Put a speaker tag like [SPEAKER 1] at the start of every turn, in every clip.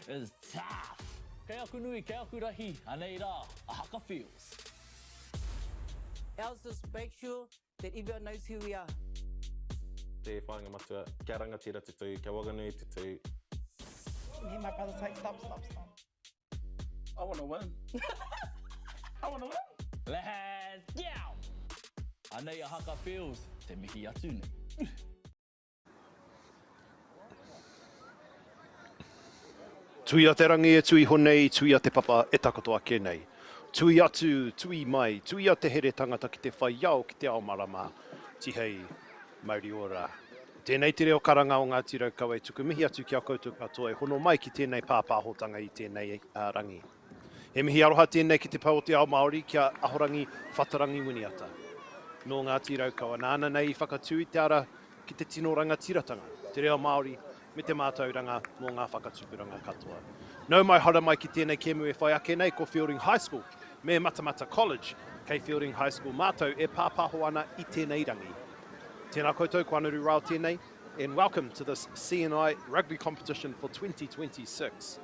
[SPEAKER 1] is tough. Kei aku nui, kei aku rahi, anei rā, a haka feels.
[SPEAKER 2] Ours just make sure that everyone knows who we are.
[SPEAKER 3] Te whāinga matua, kia rangatira te tū, kia Whanganui te tū.
[SPEAKER 4] Hear my brother say, stop.
[SPEAKER 5] I want to win. I want to win.
[SPEAKER 1] Let's go! Anei a haka feels, te mihi atu nei.
[SPEAKER 6] Tui a te rangi e tui honei, tui a te papa e takotoa ke nei. Tui atu, tui mai, tui a te here tangata ki te whai iau ki te ao marama. Tihei, MΑORI. Tēnei te reo karanga o ngā tirau kau e tuku mihi atu ki a koutou katoa e hono mai ki tēnei pāpāhotanga i tēnei rangi. He mihi aroha tēnei ki te pau o te ao Māori kia ahorangi whatarangi winiata. Nō ngā tirau kau nāna nei i whakatū i te ara ki te tino rangatiratanga. Te reo Māori me te mātauranga mō ngā whakatupuranga katoa. Nau mai hara mai ki tēnei kemu e whai ake nei ko Feilding High School me Matamata College. Kei Feilding High School mātou e pāpaho ana i tēnei rangi. Tēnā koutou, kōanuru rao tēnei, and welcome to this CNI rugby competition for 2026.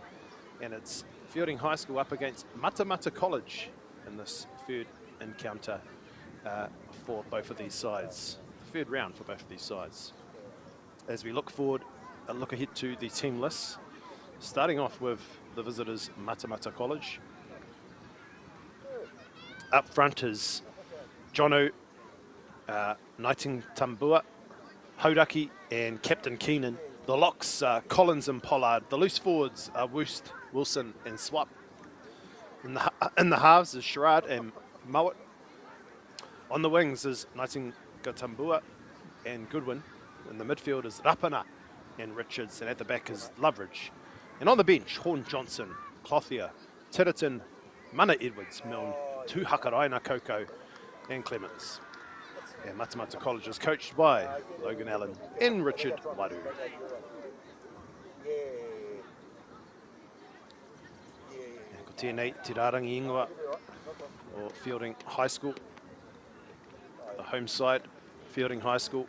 [SPEAKER 6] And it's Feilding High School up against Matamata College in this third encounter for both of these sides. The third round for both of these sides. As we look forward, a look ahead to the team lists, starting off with the visitors Matamata College. Up front is Jono Tambua, Hauraki and Captain Keenan. The locks are Collins and Pollard. The loose forwards are Woost, Wilson and Swap. In the halves is Sherrard and Mowat. On the wings is Tambua and Goodwin. In the midfield is Rapana and Richards, and at the back is Loveridge. And on the bench, Horn Johnson, Clothier, Titterton, Mana Edwards, Milne, Tuhakaraina Koko and Clements. And Matamata College is coached by Logan Allen and Richard Waru. Ko tēnei te rārangi ingoa o Feilding High School. The home side, Feilding High School.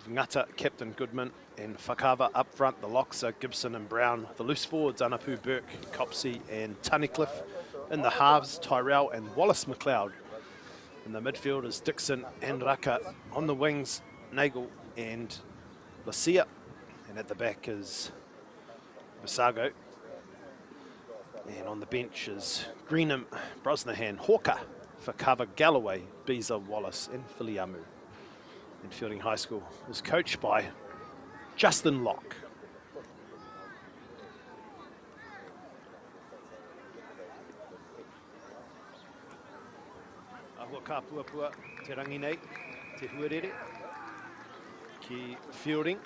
[SPEAKER 6] Ngata, Captain Goodman and Whakawa up front. The locks are Gibson and Brown. The loose forwards, Anapu Burke, Copsey and Tunnicliffe. In the halves, Tyrell and Wallace McLeod. In the midfield is Dixon and Raka. On the wings, Nagel and Lacia. And at the back is Visago. And on the bench is Greenham, Brosnahan, Hawker, Whakawa, Galloway, Beezer, Wallace and Filiamu. And Feilding High School is coached by Justin Locke. Ka puapua te rangi nei, te huarere, ki Feilding.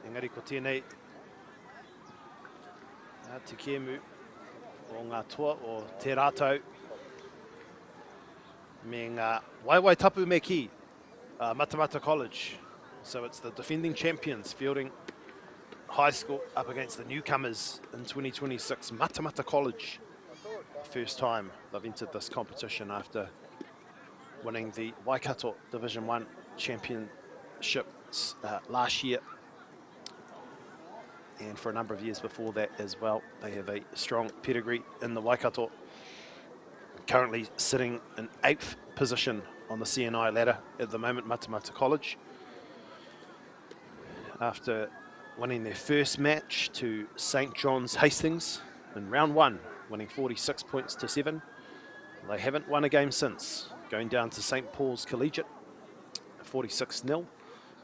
[SPEAKER 6] Engari ko tēnei te kēmu o ngā toa o te rātau me ngā waiwai tapu me ki, Matamata College. So it's the defending champions, Feilding High School, up against the newcomers in 2026, Matamata College. First time they've entered this competition after winning the Waikato Division 1 championships last year. And for a number of years before that as well. They have a strong pedigree in the Waikato. Currently sitting in 8th position on the CNI ladder at the moment, Matamata College. After winning their first match to St John's Hastings in round 1, winning 46 points to 7. They haven't won a game since, going down to St Paul's Collegiate, 46-0.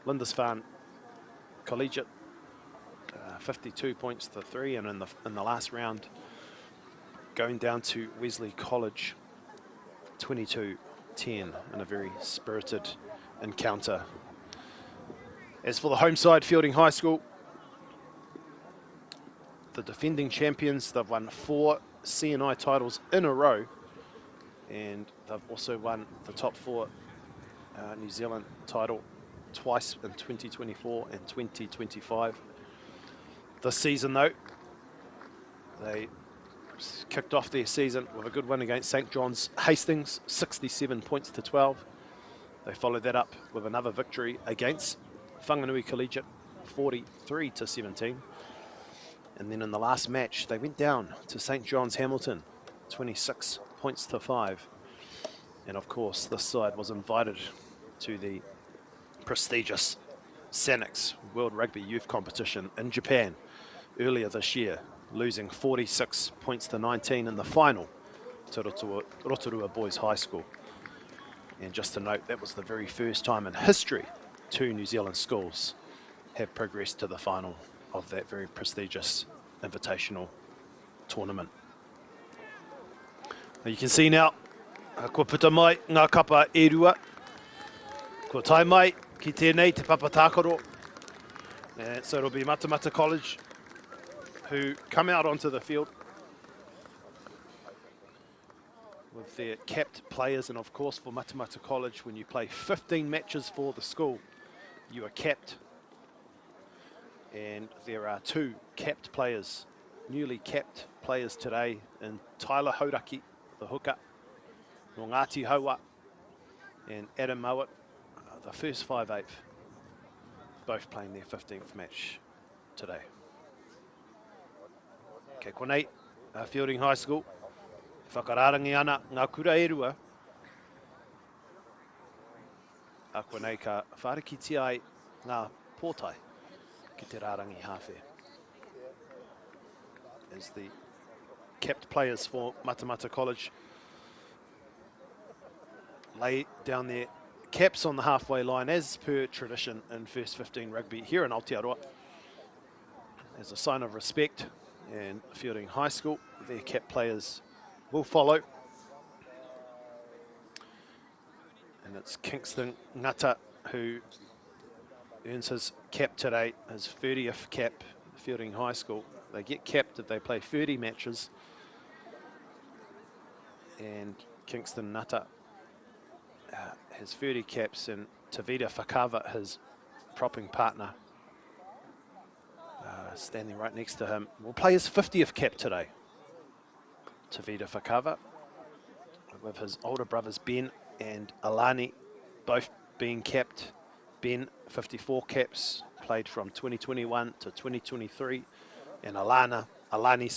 [SPEAKER 6] Lindisfarne Collegiate, 52 points to 3, and in the last round, going down to Wesley College, 22-10, in a very spirited encounter. As for the home side, Feilding High School, the defending champions, they've won 4 CNI titles in a row, and they've also won the top 4 New Zealand title twice in 2024 and 2025. This season though, they kicked off their season with a good win against St John's Hastings, 67 points to 12. They followed that up with another victory against Whanganui Collegiate, 43 to 17. And then in the last match, they went down to St. John's Hamilton, 26 points to 5. And of course, this side was invited to the prestigious Sanix World Rugby Youth Competition in Japan earlier this year, losing 46 points to 19 in the final to Rotorua Boys High School. And just to note, that was the very first time in history two New Zealand schools have progressed to the final of that very prestigious invitational tournament. Now you can see now, kua puta mai ngā kapa e rua, kua tai mai ki tēnei te papatākaro. And so it'll be Matamata College who come out onto the field with their capped players. And of course for Matamata College, when you play 15 matches for the school, you are capped. And there are two capped players, newly capped players today, in Tyler Hauraki, the hooker, no Ngāti Haua, and Adam Mowat, the first 5'8", both playing their 15th match today. Kei konei, Feilding High School, whakararangi ana ngā kura e rua. A konei ka wharekiti ai ngā pōtai ki te rārangi hawhe. As the capped players for Matamata College lay down their caps on the halfway line as per tradition in first 15 rugby here in Aotearoa. As a sign of respect, and Feilding High School, their capped players will follow. And it's Kingston Ngata who earns his cap today, his 30th cap at Feilding High School. They get capped if they play 30 matches. And Kingston Ngata has 30 caps, and Tavita Whakava, his propping partner, standing right next to him, will play his 50th cap today. Tavita Whakava, with his older brothers Ben and Alani both being capped. Ben, 54 caps, played from 2021 to 2023. And Alani,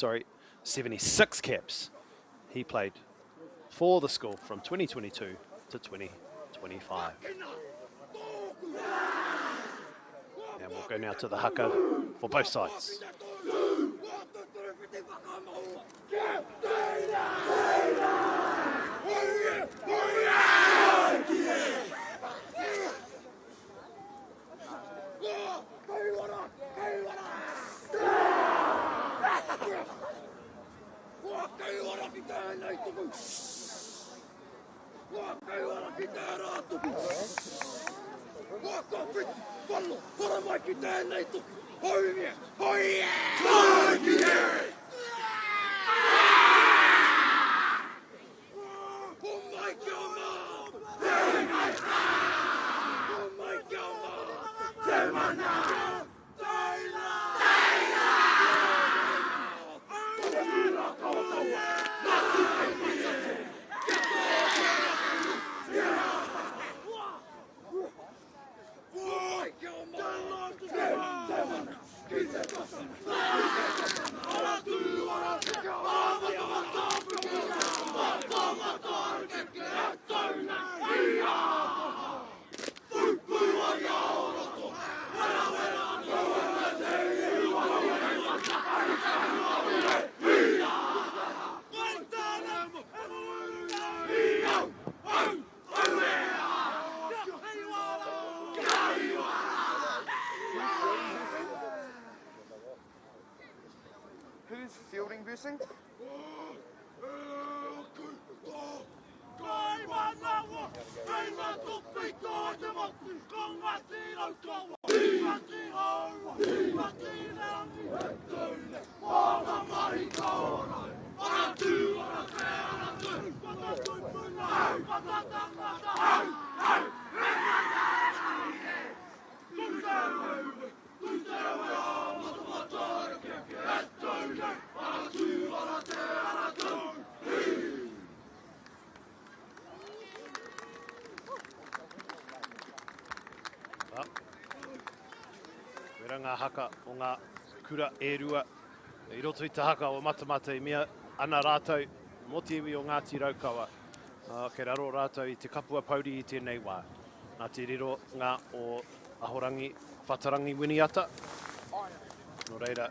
[SPEAKER 6] 76 caps. He played for the school from 2022 to 2025. And we'll go now to the haka for both sides.
[SPEAKER 7] Who's fielding versing? Ngā haka o ngā kura e rua
[SPEAKER 6] I roto I te haka o Matamata I mea ana rātou mo te iwi o Ngāti Raukawa. Kei raro rātou I te kapua pauri I tēnei wā. Nā te riro ngā o ahorangi, whatarangi winiata. Nō reira,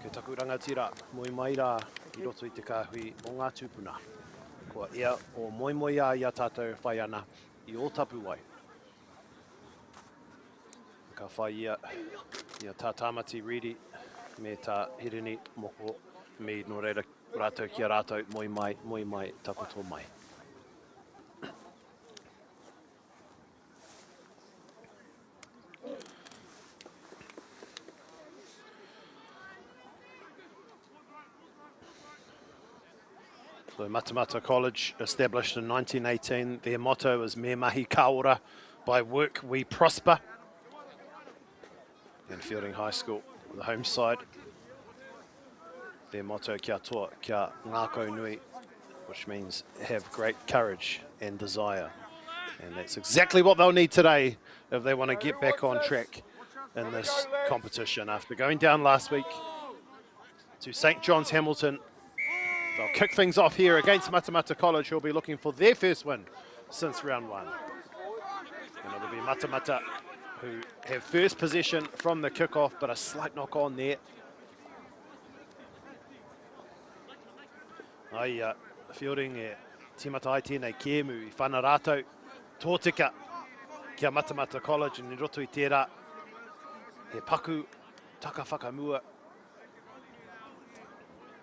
[SPEAKER 6] kei taku rangatira, moi mai rā I roto I te kāhui o ngā tūpuna. Kua ea o moi moi a ia tātou whai ana I o tapu wai. Ka whai ia tā tāmati riri me tā hirini moko me nō reira rātou kia rātou moi mai, takoto mai. So Matamata College, established in 1918, their motto is Me Mahi Kaora, by work we prosper. And Feilding High School, the home side, their motto kia toa, kia ngāko nui, which means have great courage and desire. And that's exactly what they'll need today if they want to get back on track in this competition. After going down last week to St. John's Hamilton, they'll kick things off here against Matamata College, who'll be looking for their first win since round one. And it'll be Matamata who have first possession from the kickoff, but a slight knock on there. Feilding e timata ai tēnei kēmu I whana rātou tōtika kia Matamata College, and I roto I tērā he paku taka whakamua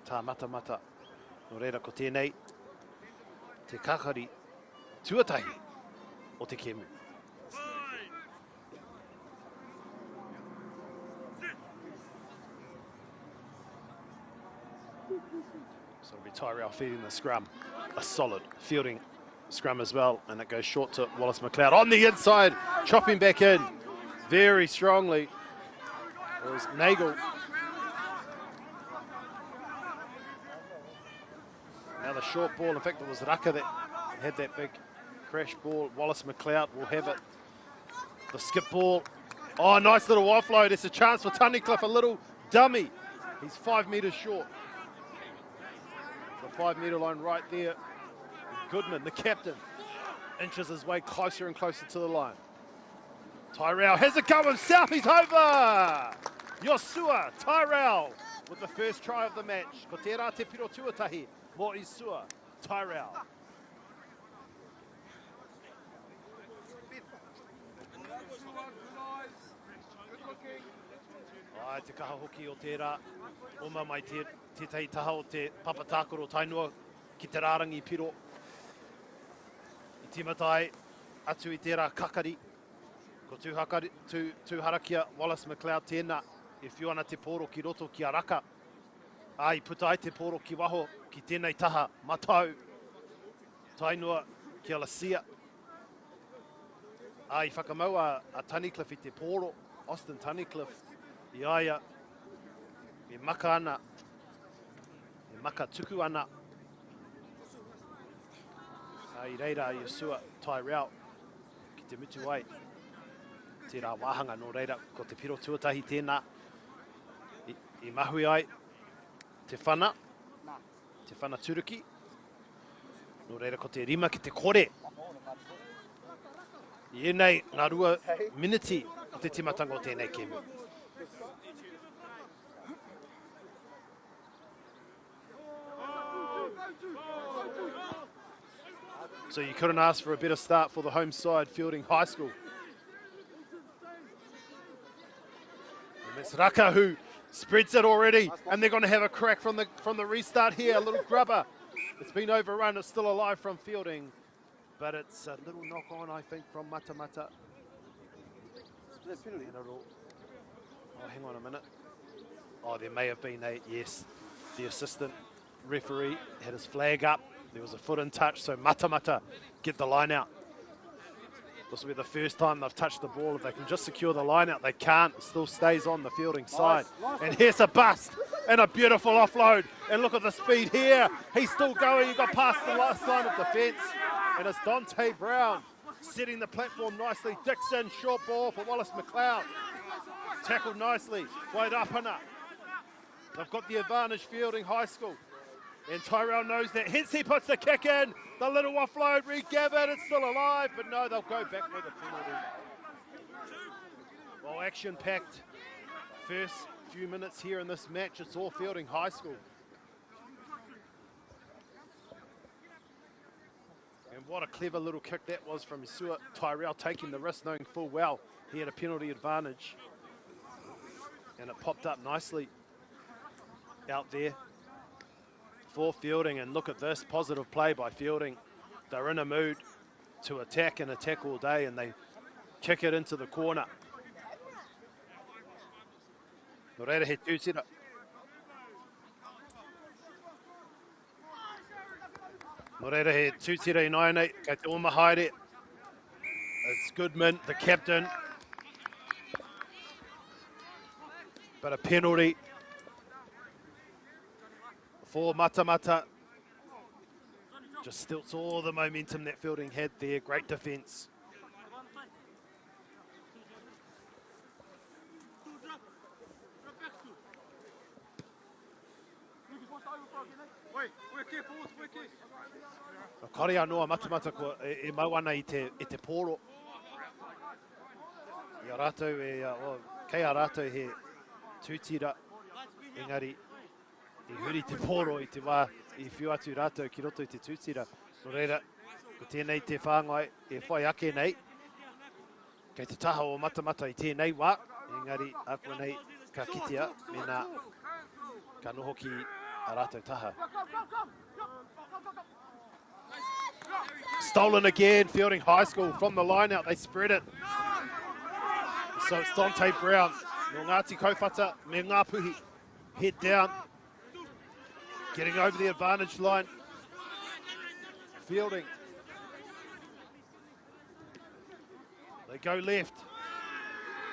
[SPEAKER 6] tā Matamata. Nō reira ko tēnei te kakari tuatahi o te kēmu. So it'll be Tyrell feeding the scrum, a solid Feilding scrum as well, and it goes short to Wallace McLeod on the inside, chopping back in very strongly. It was Nagel. Now the short ball, in fact it was Raka that had that big crash ball. Wallace McLeod will have it. The skip ball. Oh, nice little offload. It's a chance for Tunnicliffe, a little dummy. He's 5 metres short. The 5 metre line right there. Goodman, the captain, inches his way closer and closer to the line. Tyrell has it going south, he's over! Yosua Tyrell with the first try of the match. Ko te rā te piro tuatahi, mo I sua Tyrell. Ai, te kaha hoki o tērā, oma mai te tei taha o te papatākoro tainua ki te rārangi piro. I timatai atu I tērā kakari, ko tūharakia Wallace McLeod tēnā, e whiona te poro ki roto ki a Raka. Ai, puta ai te poro ki waho ki tēnei taha matau, tainua ki a Lasia. Ai, whakamaua a Tunnicliffe I te poro, Austin Tunnicliffe. I aia, e maka ana, e maka tuku ana. I reira I Yosua Tyrell, ki te mutu ai. Tērā wāhanga no reira, ko te piro tuatahi tēnā. I mahui ai, te whana turuki. No reira ko te rima ki te kore. I enei ngā rua miniti o te timatanga o tēnei kēmu. So you couldn't ask for a better start for the home side, Feilding High School. And it's Raka who spreads it already, and they're going to have a crack from the restart here. A little grubber. It's been overrun. It's still alive from Feilding, but it's a little knock on, I think, from Matamata. Oh, hang on a minute. Oh, there may have been yes. The assistant referee had his flag up. There was a foot in touch, so Matamata get the line out. This will be the first time they've touched the ball. If they can just secure the line out, they can't. It still stays on the Feilding side. And here's a bust and a beautiful offload. And look at the speed here. He's still going. He got past the last line of defence. And it's Dante Brown setting the platform nicely. Dixon, short ball for Wallace McLeod. Tackled nicely. Wairapana. They've got the advantage, Feilding High School. And Tyrell knows that. Hence he puts the kick in. The little offload, Reed-Gavitt, it's still alive, but no, they'll go back with a penalty. Well, action-packed first few minutes here in this match. It's all Feilding High School. And what a clever little kick that was from Stuart. Tyrell taking the risk, knowing full well he had a penalty advantage. And it popped up nicely out there for Feilding. And look at this, positive play by Feilding. They're in a mood to attack and attack all day, and they kick it into the corner. Moreira he tūtira. Moreira he tūtira I nainei, kei te oma haere. It's Goodman, the captain. But a penalty for Matamata. Just stilts all the momentum that Feilding had there. Great defence. Kore anoa Matamata ko e mau ana I te pōro. I a rātou kei a rātou he tūtira. Engari, I huri te pōro I te wā I whiu atu rātou ki roto I te tūtira. No reira, ko tēnei te whāngai e whai ake nei. Kei te taha o Matamata I tēnei wā. Engari, ako nei ka kitea me nā ka noho ki a rātou taha. Stolen again, Feilding High School from the line out, they spread it. So it's Dante Brown, no Ngāti Kouwhata, me Ngā Puhi, head down, getting over the advantage line. Feilding. They go left.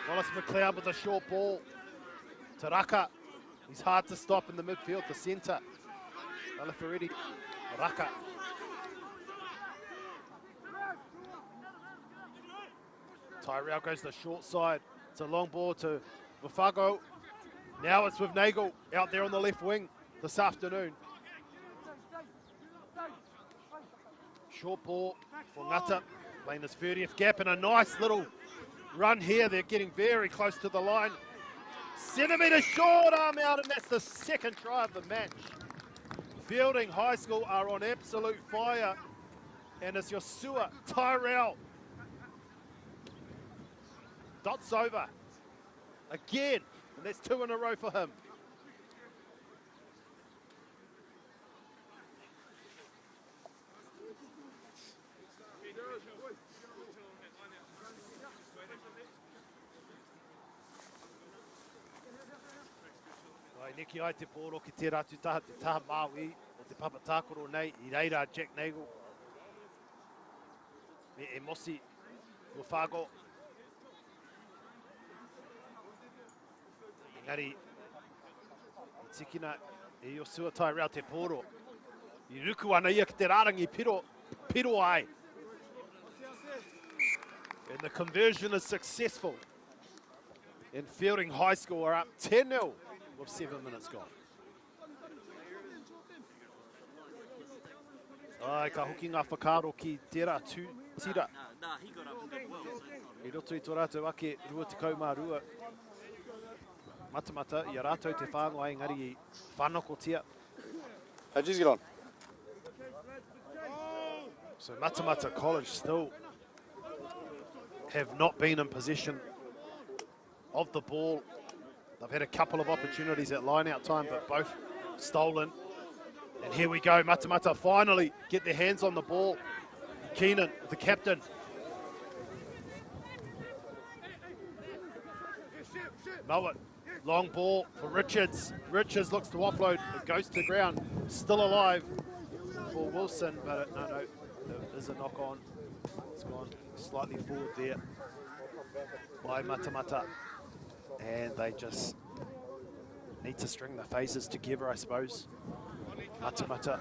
[SPEAKER 6] Wallace McLeod with a short ball. Taraka, he's hard to stop in the midfield, the centre. Alaferetti, Raka. Tyrell goes to the short side. It's a long ball to Vafago. Now it's with Nagel out there on the left wing this afternoon. Short ball for Ngata, playing his 30th gap, and a nice little run here. They're getting very close to the line. Centimetre short, arm out, and that's the second try of the match. Feilding High School are on absolute fire, and it's Yosua Tyrell. Dots over again, and that's 2 in a row for him. Ai, neki ai te pōro ki te ratu taha, te taha Māui, o te papatākoro nei, I reira Jack Nagel. Me e Mosi, Whanganui. Engari, tikina e Yosua Tyrell te pōro. I ruku ana ia ki te rārangi piro ai. And the conversion is successful. And Feilding High School are up 10-0 with 7 minutes gone. Ai, ka hoki ngā whakaro ki tera tūtira. I roto I tō rātou ake rua te kaumārua. Matamata, I a rātou te whāngai ngari I whanakotia.
[SPEAKER 7] How'd you get on?
[SPEAKER 6] So Matamata College still have not been in possession of the ball. They've had a couple of opportunities at line-out time, but both stolen. And here we go, Matamata finally get their hands on the ball. Keenan, the captain. Mowat, long ball for Richards. Richards looks to offload, it goes to ground. Still alive for Wilson, but no, there's a knock on. It's gone slightly forward there by Matamata. And they just need to string the phases together, I suppose. Matamata.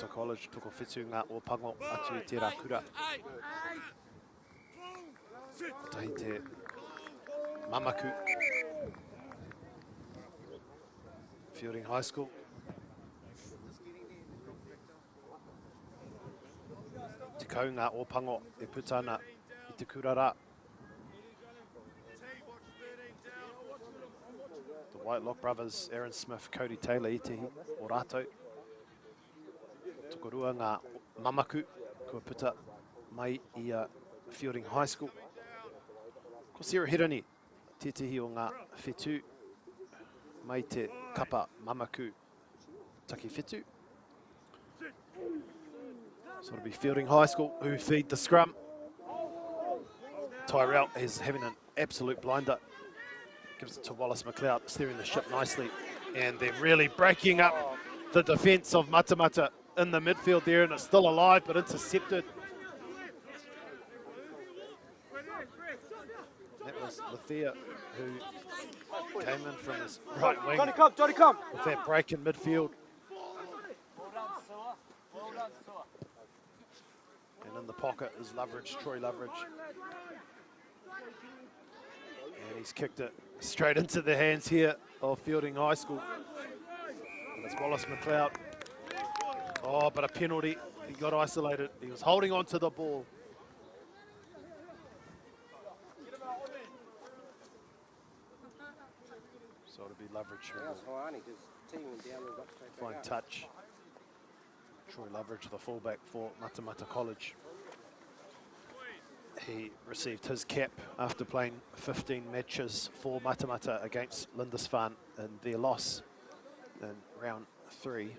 [SPEAKER 6] Matamata College, toko whitu ngā o pango atu i te Rakura. Tahi te Mamaku. Feilding High School. Te kau ngā o pango e putana i te kurara. The Whitelock brothers, Aaron Smith, Cody Taylor, itihi o rātou. Tokorua ngā Mamaku, kua puta mai i Feilding High School. Ko Sarah Hirani, tētihi o ngā whetū, mai te kapa Mamaku taki whetū. So it'll be Feilding High School who feed the scrum. Tyrell is having an absolute blinder. Gives it to Wallace McLeod, steering the ship nicely. And they're really breaking up the defence of Matamata in the midfield there, and it's still alive but intercepted. That was Lethea who came in from his right wing.
[SPEAKER 7] Johnny, come.
[SPEAKER 6] With that break in midfield. And in the pocket is Troy Loveridge. And he's kicked it straight into the hands here of Feilding High School. And it's Wallace McLeod. Oh, but a penalty. He got isolated. He was holding on to the ball. So it'll be Loveridge. Fine touch. Troy Loveridge, the fullback for Matamata College. He received his cap after playing 15 matches for Matamata against Lindisfarne in their loss in round 3.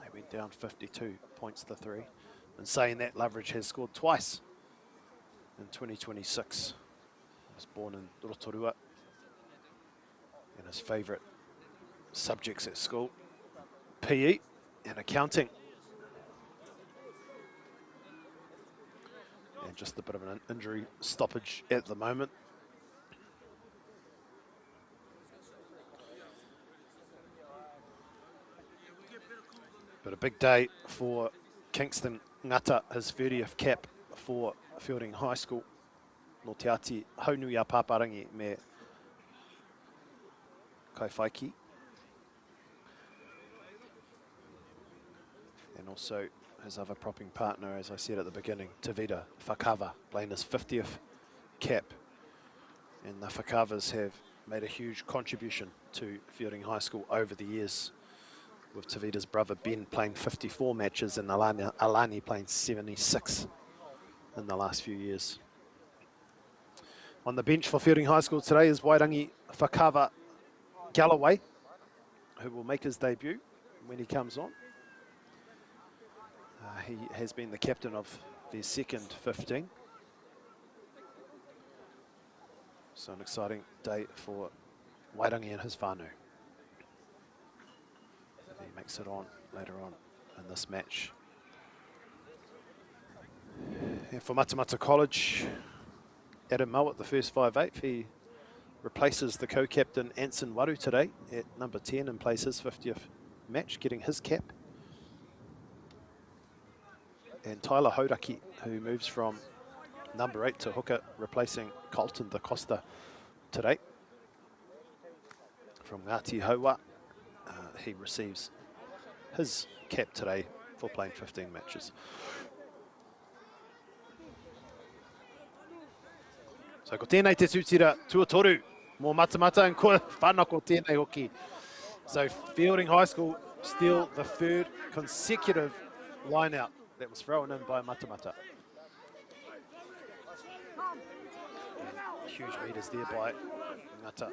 [SPEAKER 6] They went down 52 points to 3. And saying that, Loveridge has scored twice in 2026. He was born in Rotorua. And his favourite subjects at school, PE and accounting. And just a bit of an injury stoppage at the moment. But a big day for Kingston Ngata, his 30th cap for Feilding High School. No te ati haunui a Paparangi me Kaiwhaiki. And also his other propping partner, as I said at the beginning, Tavita Whakava, playing his 50th cap. And the Whakavas have made a huge contribution to Feilding High School over the years, with Tavita's brother Ben playing 54 matches and Alani playing 76 in the last few years. On the bench for Feilding High School today is Wairangi Whakava Galloway, who will make his debut when he comes on. He has been the captain of their second 15. So an exciting day for Wairangi and his whānau. He makes it on later on in this match. And for Matamata College, Adam Mowat, the first 5'8", he replaces the co-captain Anson Waru today at number 10 and plays his 50th match, getting his cap. And Tyler Hodaki, who moves from number 8 to hooker, replacing Colton Da Costa today. From Ngāti Haua, he receives his cap today for playing 15 matches. So ko tēnei te tūtira tuatoru mō Matamata and ko whanako tēnei hoki. So Feilding High School steal the third consecutive line-out that was thrown in by Matamata. And huge meters there by Ngata.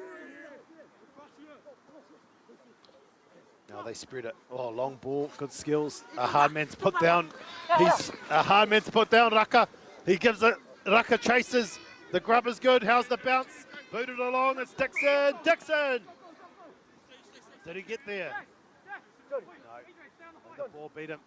[SPEAKER 6] Now they spread it. Oh, long ball, good skills. A hard man to put down. He's a hard man to put down, Raka. He gives it, Raka chases. The grub is good. How's the bounce? Booted along, it's Dixon. Dixon! Did he get there? No. The ball beat him.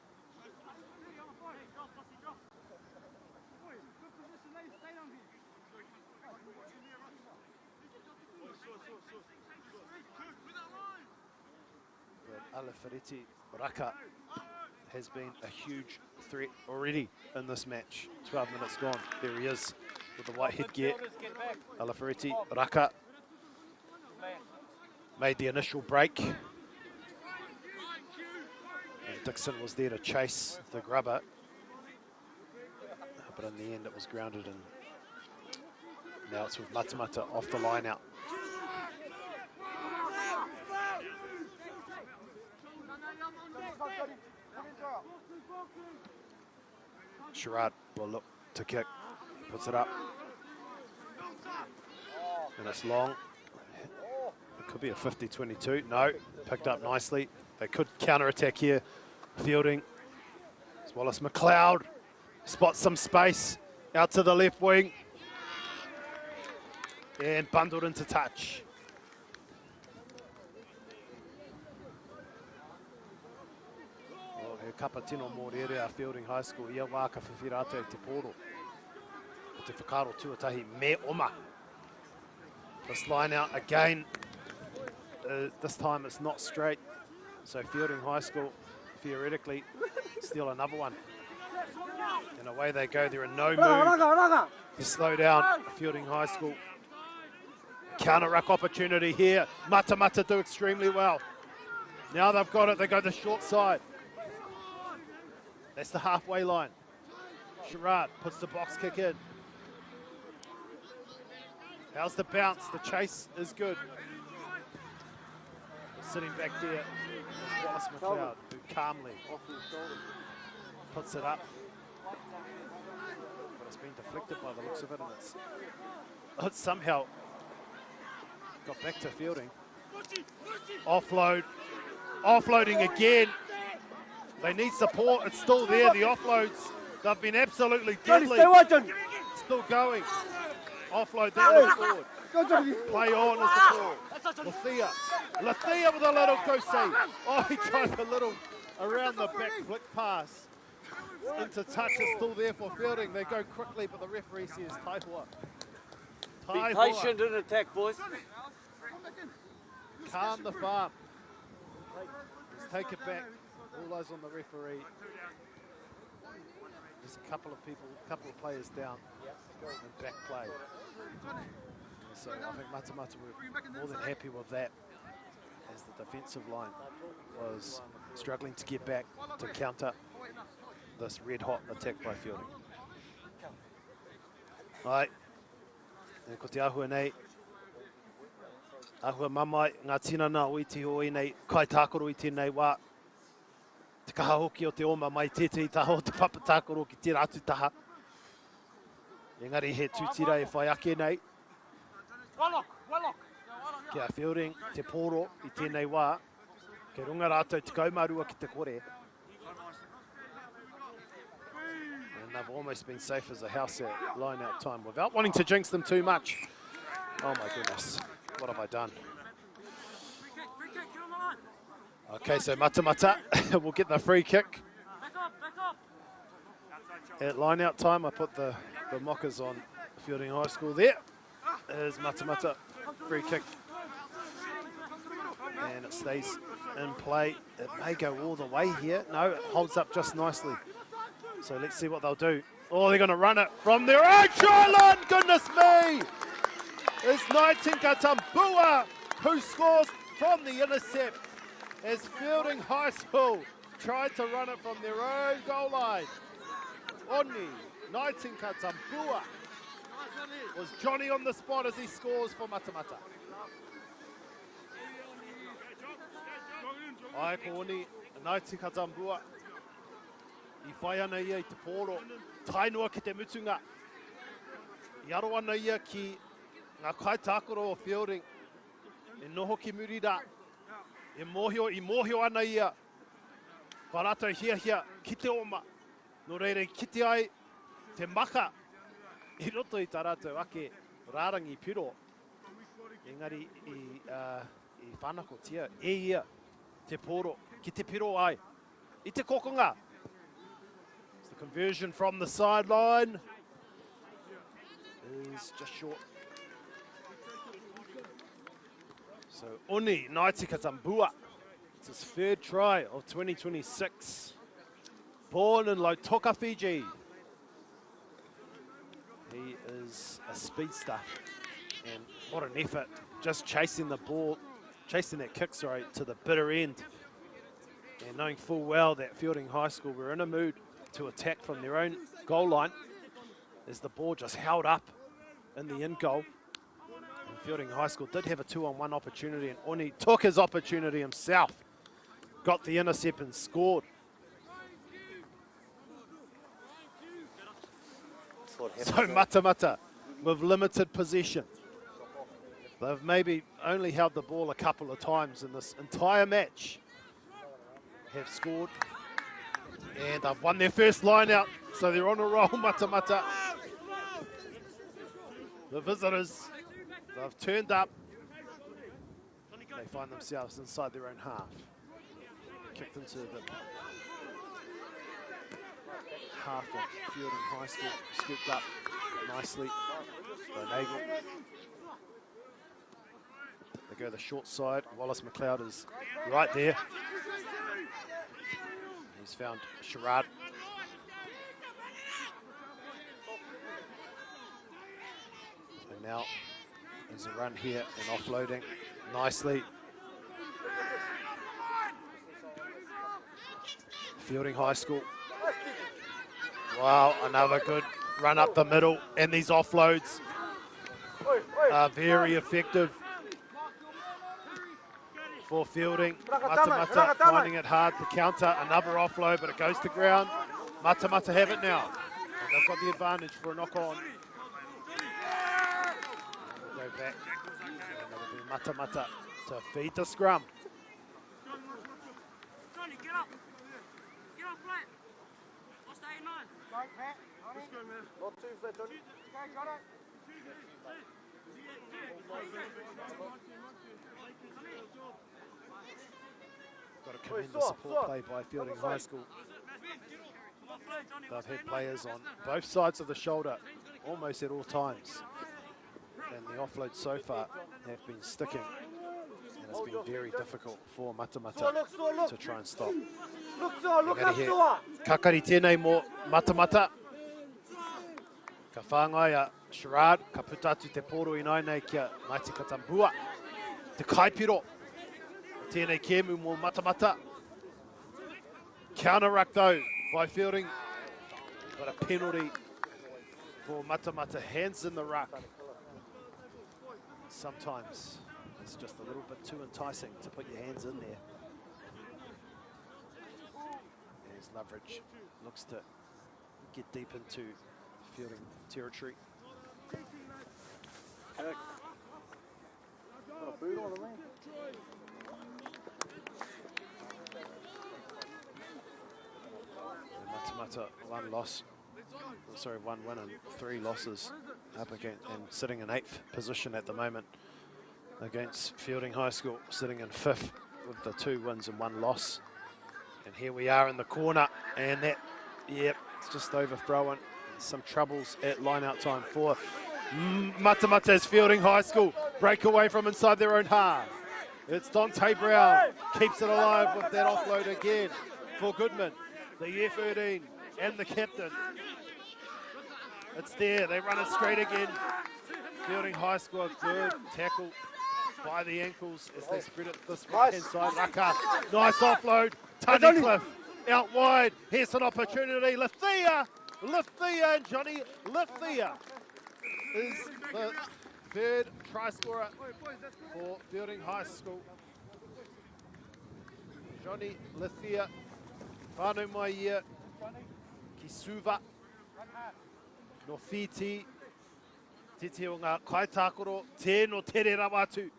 [SPEAKER 6] Alafariti Raka has been a huge threat already in this match. 12 minutes gone. There he is with the white headgear. Alafereti Raka made the initial break. And Dixon was there to chase the grubber. But in the end it was grounded, and now it's with Matamata off the line out. Sherrod will look to kick, puts it up, and it's long. It could be a 50-22. No, picked up nicely. They could counter-attack here. Feilding, as well as McLeod, spots some space out to the left wing, and bundled into touch. Kapa tino mōrere a Feilding High School, ia wāka whiwhirato e te pōro. O te whakaro tuatahi MΑORI. This line out again, this time it's not straight, so Feilding High School theoretically steal another one. And away they go, they're in no mood to slow down Feilding High School. Counter ruck opportunity here, Matamata do extremely well. Now they've got it, they go the short side. That's the halfway line. Sherrod puts the box kick in. How's the bounce? The chase is good. Sitting back there is Wallace McLeod, who calmly puts it up. But it's been deflected by the looks of it, and it's somehow got back to Feilding. Offload. Offloading again. They need support. It's still there. The offloads, they've been absolutely deadly. Still going. Offload that one forward. Play on as the ball. Lathia with a little goosey. Oh, he tried a little around the back flick pass. Into touch is still there for Feilding. They go quickly, but the referee says taihua.
[SPEAKER 8] Be patient in attack, boys.
[SPEAKER 6] Calm the farm. Let's take it back. All eyes on the referee. There's a couple of players down in back play. So I think Matamata were more than happy with that, as the defensive line was struggling to get back to counter this red hot attack by Feilding. Ai, ko te ahua nei. Ahua mamai, ngā tinana o iti hoi nei, kai tākoro i tēnei wā. Te kaha hoki o te oma mai tētei taha o te papa tākoro ki te rātu taha. Engari he tūtira e whai ake nei. Kia Feilding te pōro i tēnei wā. Ke runga rātou te kaumarua ki te kore. And they've almost been safe as a house at line out time without wanting to jinx them too much. Oh my goodness, what have I done? Okay, so Matamata will get the free kick. At line out time, I put the mockers on Feilding High School there. There's Matamata, free kick. And it stays in play. It may go all the way here. No, it holds up just nicely. So let's see what they'll do. Oh, they're going to run it from their own try line. Goodness me! It's Naitinka Tambua who scores from the intercept as Feilding High School tried to run it from their own goal line. Oni Naitinka Tambua was Johnny on the spot as he scores for Matamata. Ai ko Oni Naitinka Tambua I whai ana ia I te pōro, tainua ki te mutunga. I aro ana ia ki ngā kai tākoro o Feilding. E noho ki murira, I mōhio ana ia. Ka rātou hia ki te oma. No reire ki te ai, te maka. I roto I tā rātou ake rārangi piro. Engari I whanako tia, e ia, te pōro, ki te piro ai. I te kokonga. Conversion from the sideline is just short. So Oni Naitika Tambua, it's his third try of 2026. born in Lautoka, Fiji. He is a speedster, and what an effort, just chasing the ball, chasing that kick, sorry, to the bitter end. And knowing full well that Feilding High School were in a mood to attack from their own goal line as the ball just held up in the end goal. And Feilding High School did have a 2-on-1 opportunity, and Oni took his opportunity himself, got the intercept and scored. So Matamata with limited possession. They've maybe only held the ball a couple of times in this entire match. Have scored, and they've won their first line out, so they're on a roll, Matamata. The visitors, they've turned up. They find themselves inside their own half. Kicked into the half of Feilding High School, scooped up nicely by Nagel. They go the short side. Wallace McLeod is right there. He's found Sherrard. And now there's a run here and offloading nicely. Feilding High School. Wow, another good run up the middle, and these offloads are very effective for Feilding. Matamata finding it hard to counter, another offload, but it goes to ground. Matamata have it now, and they've got the advantage for a knock on. We'll go back, and it'll be Matamata to feed the scrum.
[SPEAKER 8] Not too flat, Johnny.
[SPEAKER 6] Got to commend the support play by Feilding High School. They've had players on both sides of the shoulder almost at all times. And the offloads so far have been sticking. And it's been very difficult for Matamata to try and stop. Kakari tēnei mō Matamata. Ka whāngai a Sherrard, ka puta atu te poro i nei kia Maiti Katambua. Te kaipiro. Tēnei kēmu mō Matamata. Counter ruck though by Feilding. But a penalty for Matamata. Hands in the ruck. Sometimes it's just a little bit too enticing to put your hands in there. As Loveridge looks to get deep into Feilding territory. Matamata, one win and 3 losses up against, and sitting in 8th position at the moment against Feilding High School, sitting in 5th with the 2 wins and 1 loss. And here we are in the corner, and that, yep, it's just overthrown. Some troubles at line-out time for Matamata's Feilding High School. Break away from inside their own half. It's Dante Brown, keeps it alive with that offload again for Goodman, the year 13 and the captain. It's there, they run it straight again. Feilding High School, good tackle by the ankles as they spread it this right-hand side. Raka, nice offload. Tunnicliffe out wide. Here's an opportunity. Lithia and Johnny Lithia is the 3rd try scorer for Feilding High School. Johnny Lithia, whānau mai ia, ki Suva, no Whiti, te te o ngā kaitākoro, tēno tere rawatu,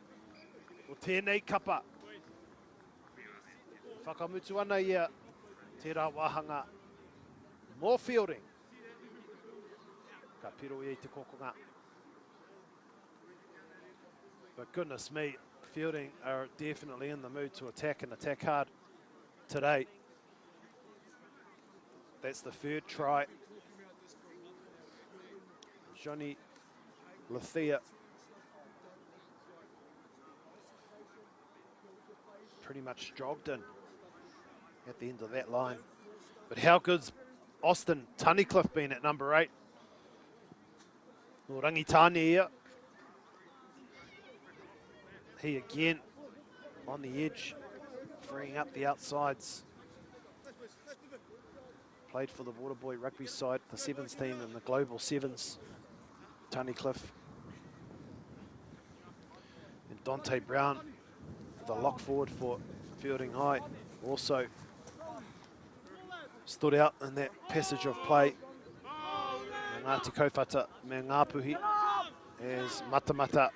[SPEAKER 6] o tēnei kapa. Whakamutu ana ia, te rā wahanga, mō Feilding. Ka piro i te kokonga. But goodness me, Feilding are definitely in the mood to attack and attack hard today. That's the 3rd try. Johnny Lithia. Pretty much jogged in at the end of that line. But how good's Austin Tunnicliffe been at number 8? Rangitane here. He again on the edge, freeing up the outsides. Played for the Waterboy rugby side, the sevens team and the global sevens. Tunnicliffe. And Dante Brown, the lock forward for Feilding High, also stood out in that passage of play. Ngāti Kaupata me Ngāpuhi as Matamata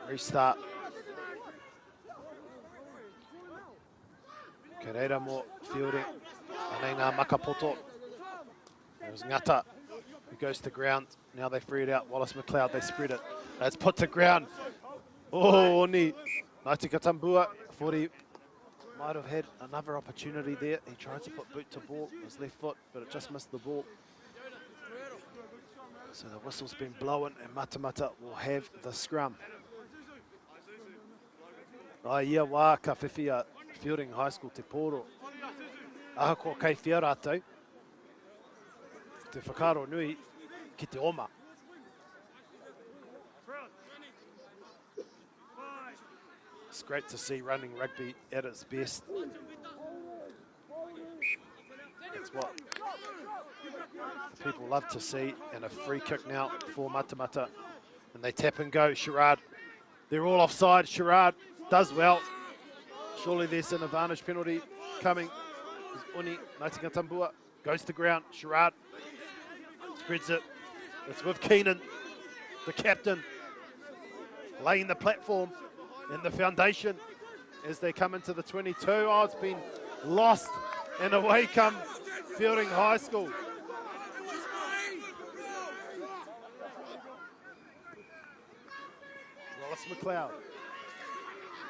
[SPEAKER 6] restart. Ke reira mo Feilding. And then Makapoto. It was Ngata who goes to ground. Now they free it out. Wallace McLeod, they spread it. It's put to ground. Oh, Oni. Ngāti Katambua, 40. Might have had another opportunity there. He tried to put boot to ball, his left foot, but it just missed the ball. So the whistle's been blown and Matamata will have the scrum. Ia wā ka whiwhia Feilding High School te poro. Aha ko kei whia rātou. Te whakaro nui ki te oma. It's great to see running rugby at its best. That's what people love to see. And a free kick now for Matamata. And they tap and go. Sherrard. They're all offside. Sherrard does well. Surely there's an advantage penalty coming. Uni, Ngāti Katambua, goes to ground. Sherrard spreads it. It's with Keenan, the captain, laying the platform and the foundation as they come into the 22. Oh, it's been lost, and away come Feilding High School. Wallace McLeod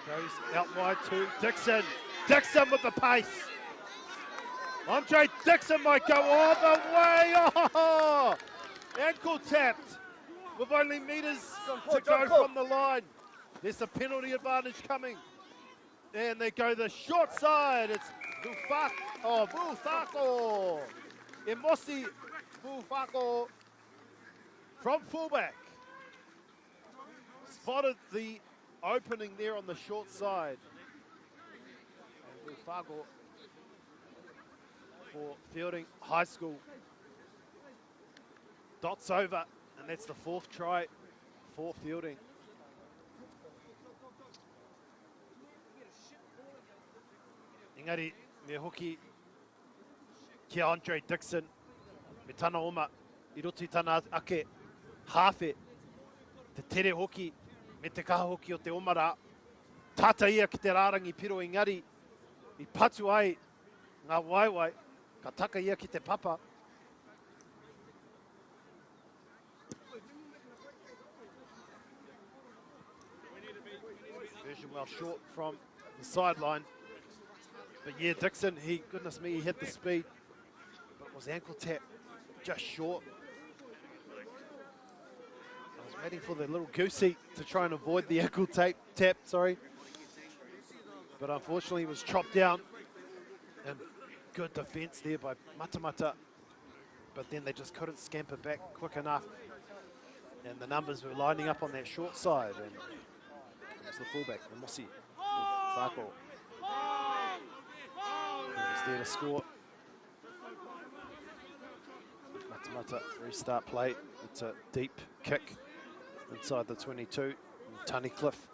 [SPEAKER 6] goes out wide to Dixon. Dixon with the pace. Andre Dixon might go all the way. Oh, ankle tapped with only meters to go from the line. There's a penalty advantage coming. And they go the short side. It's Bufako. Emosi Bufako from fullback. Spotted the opening there on the short side. And Bufako for Feilding High School. Dots over, and that's the 4th try for Feilding. Engari, me hoki ki Andre Dixon, me tana oma, I roti tana ake, hawhe, te tere hoki, me te kaha hoki o te omara, tata ia ki te rārangi piro Engari, I patu ai ngā waiwai, ka taka ia ki te papa. Version well short from the sideline. But yeah, Dixon, goodness me, he had the speed. But it was ankle tap, just short. I was waiting for the little goosey to try and avoid the ankle tap, But unfortunately, he was chopped down. And good defence there by Matamata. But then they just couldn't scamper back quick enough. And the numbers were lining up on that short side. And it was the fullback, Mosi Fako. He was there to score. Matamata restart play. It's a deep kick inside the 22. Tunnicliffe.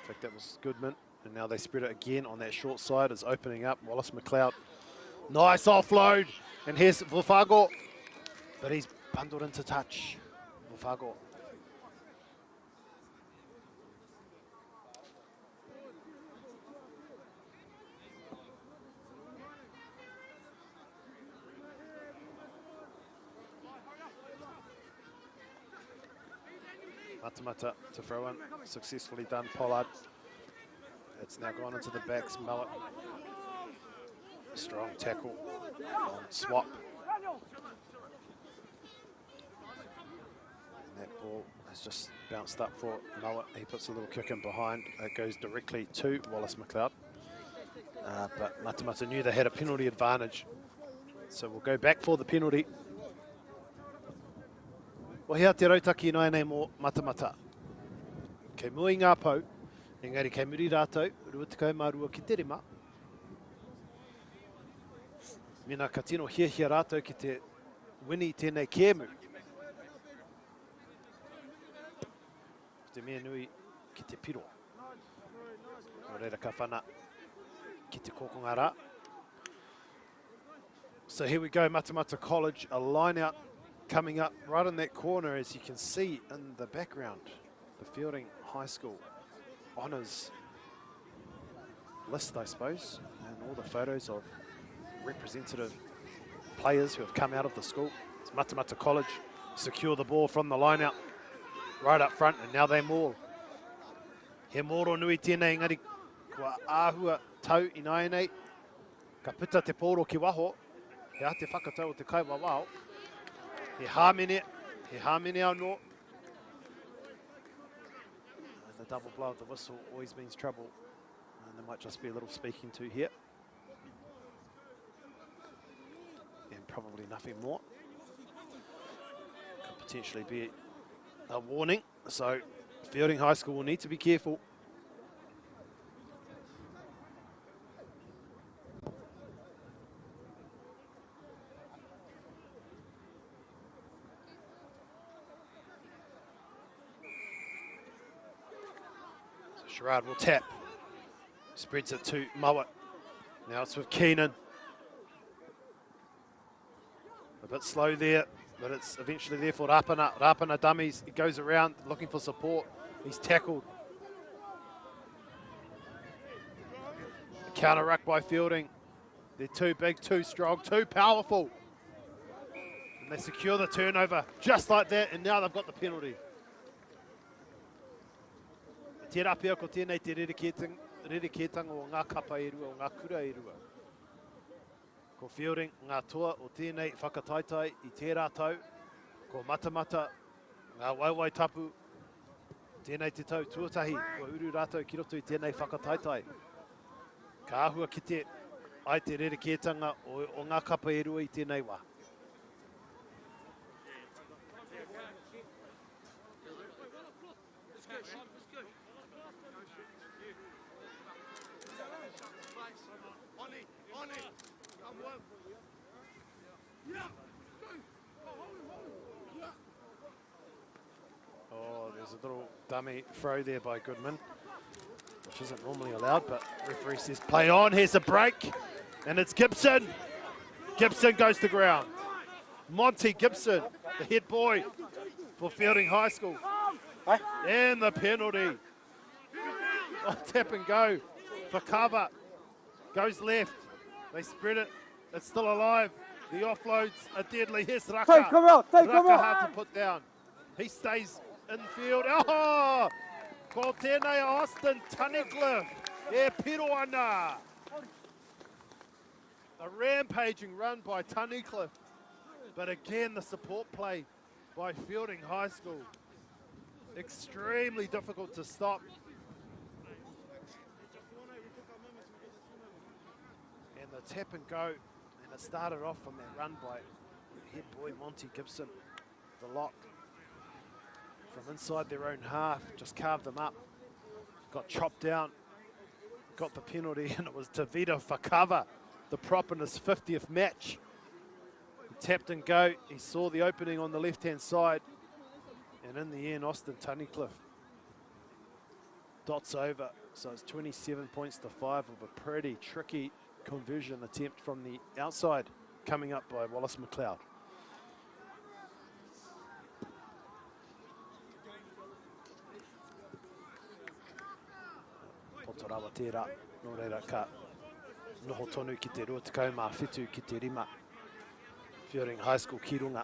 [SPEAKER 6] In fact, that was Goodman. And now they spread it again on that short side. It's opening up. Wallace McLeod. Nice offload. And here's Vufago. But he's bundled into touch. Vufago. Matamata to throw in. Successfully done, Pollard. It's now gone into the backs. Mullet. Strong tackle on swap. And That ball has just bounced up for Noah. He puts a little kick in behind. It goes directly to Wallace McLeod. But Matamata knew they had a penalty advantage. So we'll go back for the penalty. Wahia te rautaki nai nei mō Matamata. Kei mui ngā pau, engari kei muri rātou, rua tekau mārua ki te rima. Mina ka tino hia rātou ki te wini tēnei kēmu. Te mea nui ki te piro. O reira ka whana ki te kōkonga rā. So here we go, Matamata College, a line out coming up right in that corner, as you can see in the background. The Feilding High School honours list, I suppose, and all the photos of representative players who have come out of the school. It's Matamata College secure the ball from the line out right up front, and now they maul. He moro nui tēnei ngari kua āhua tau I nai nei. Ka pita te pōro ki waho. He a te whakatau o te kaiwa wao. He hāmene anō. The double blow of the whistle always means trouble. And there might just be a little speaking to here. And probably nothing more. Could potentially be a warning. So Feilding High School will need to be careful. Sherrard will tap, spreads it to Mawat. Now it's with Keenan. A bit slow there, but it's eventually there for Rapana. Rapana dummies, he goes around looking for support. He's tackled. A counter ruck by Feilding. They're too big, too strong, too powerful. And they secure the turnover just like that, and now they've got the penalty. Te rapia ko tēnei te rerekētanga o ngā kapa e rua, o ngā kura e rua. Ko Feilding, ngā toa o tēnei whakataitai I tērā tau. Ko Matamata, ngā waiwai tapu, tēnei te tau tuatahi, ko uru rātou ki roto I tēnei whakataitai. Ka āhua ki te ai te rerekētanga o ngā kapa e rua I tēnei wā. Oh, there's a little dummy throw there by Goodman, which isn't normally allowed, but referee says play on. Here's a break, and it's Gibson. Gibson goes to ground. Monty Gibson, the head boy for Feilding High School. And the penalty. Oh, tap and go for cover. Goes left. They spread it. It's still alive. The offload's a deadly. Here's Raka.
[SPEAKER 8] Take him out. Take him
[SPEAKER 6] Raka
[SPEAKER 8] out.
[SPEAKER 6] hard to put down. He stays in field. Oh! Ko tēnei Austin Tunnicliffe. E piro ana. A rampaging run by Tunnicliffe. But again, the support play by Feilding High School. Extremely difficult to stop. And the tap and go. And it started off from that run by head boy Monty Gibson. The lock from inside their own half, just carved them up. Got chopped down, got the penalty, and it was Tavita for cover, the prop in his 50th match. He tapped and go, he saw the opening on the left-hand side, and in the end, Austin Tunnicliffe dots over. So it's 27 points to 5 of a pretty tricky conversion attempt from the outside, coming up by Wallace McLeod. Potorawa tērā, nō reira ka noho tonu ki te rua tekau mā whitu ki te rima. Feilding High School ki runga.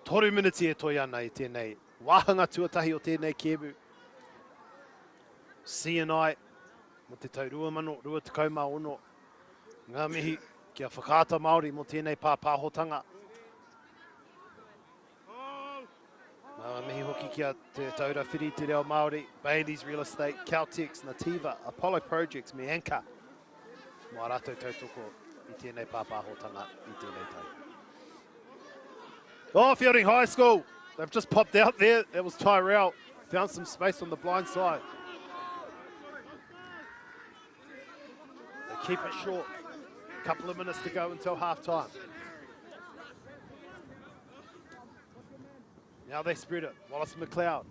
[SPEAKER 6] Toru minutes e toi ana I tēnei Wahanga tuatahi o tēnei kēmu. CNI, mo te tau 2020. Ngā mihi kia whakaata Māori mo tēnei pāpāhotanga. Ngā mihi hoki kia te taura whiri te reo Māori, Bailey's Real Estate, Caltex, Nativa, Apollo Projects, me Anchor. Mō rātou tautoko I tēnei pāpāhotanga I tēnei tau. Oh, Feilding High School. They've just popped out there. That was Tyrell. Found some space on the blind side. They keep it short. A couple of minutes to go until half-time. Now they spread it. Wallace McLeod.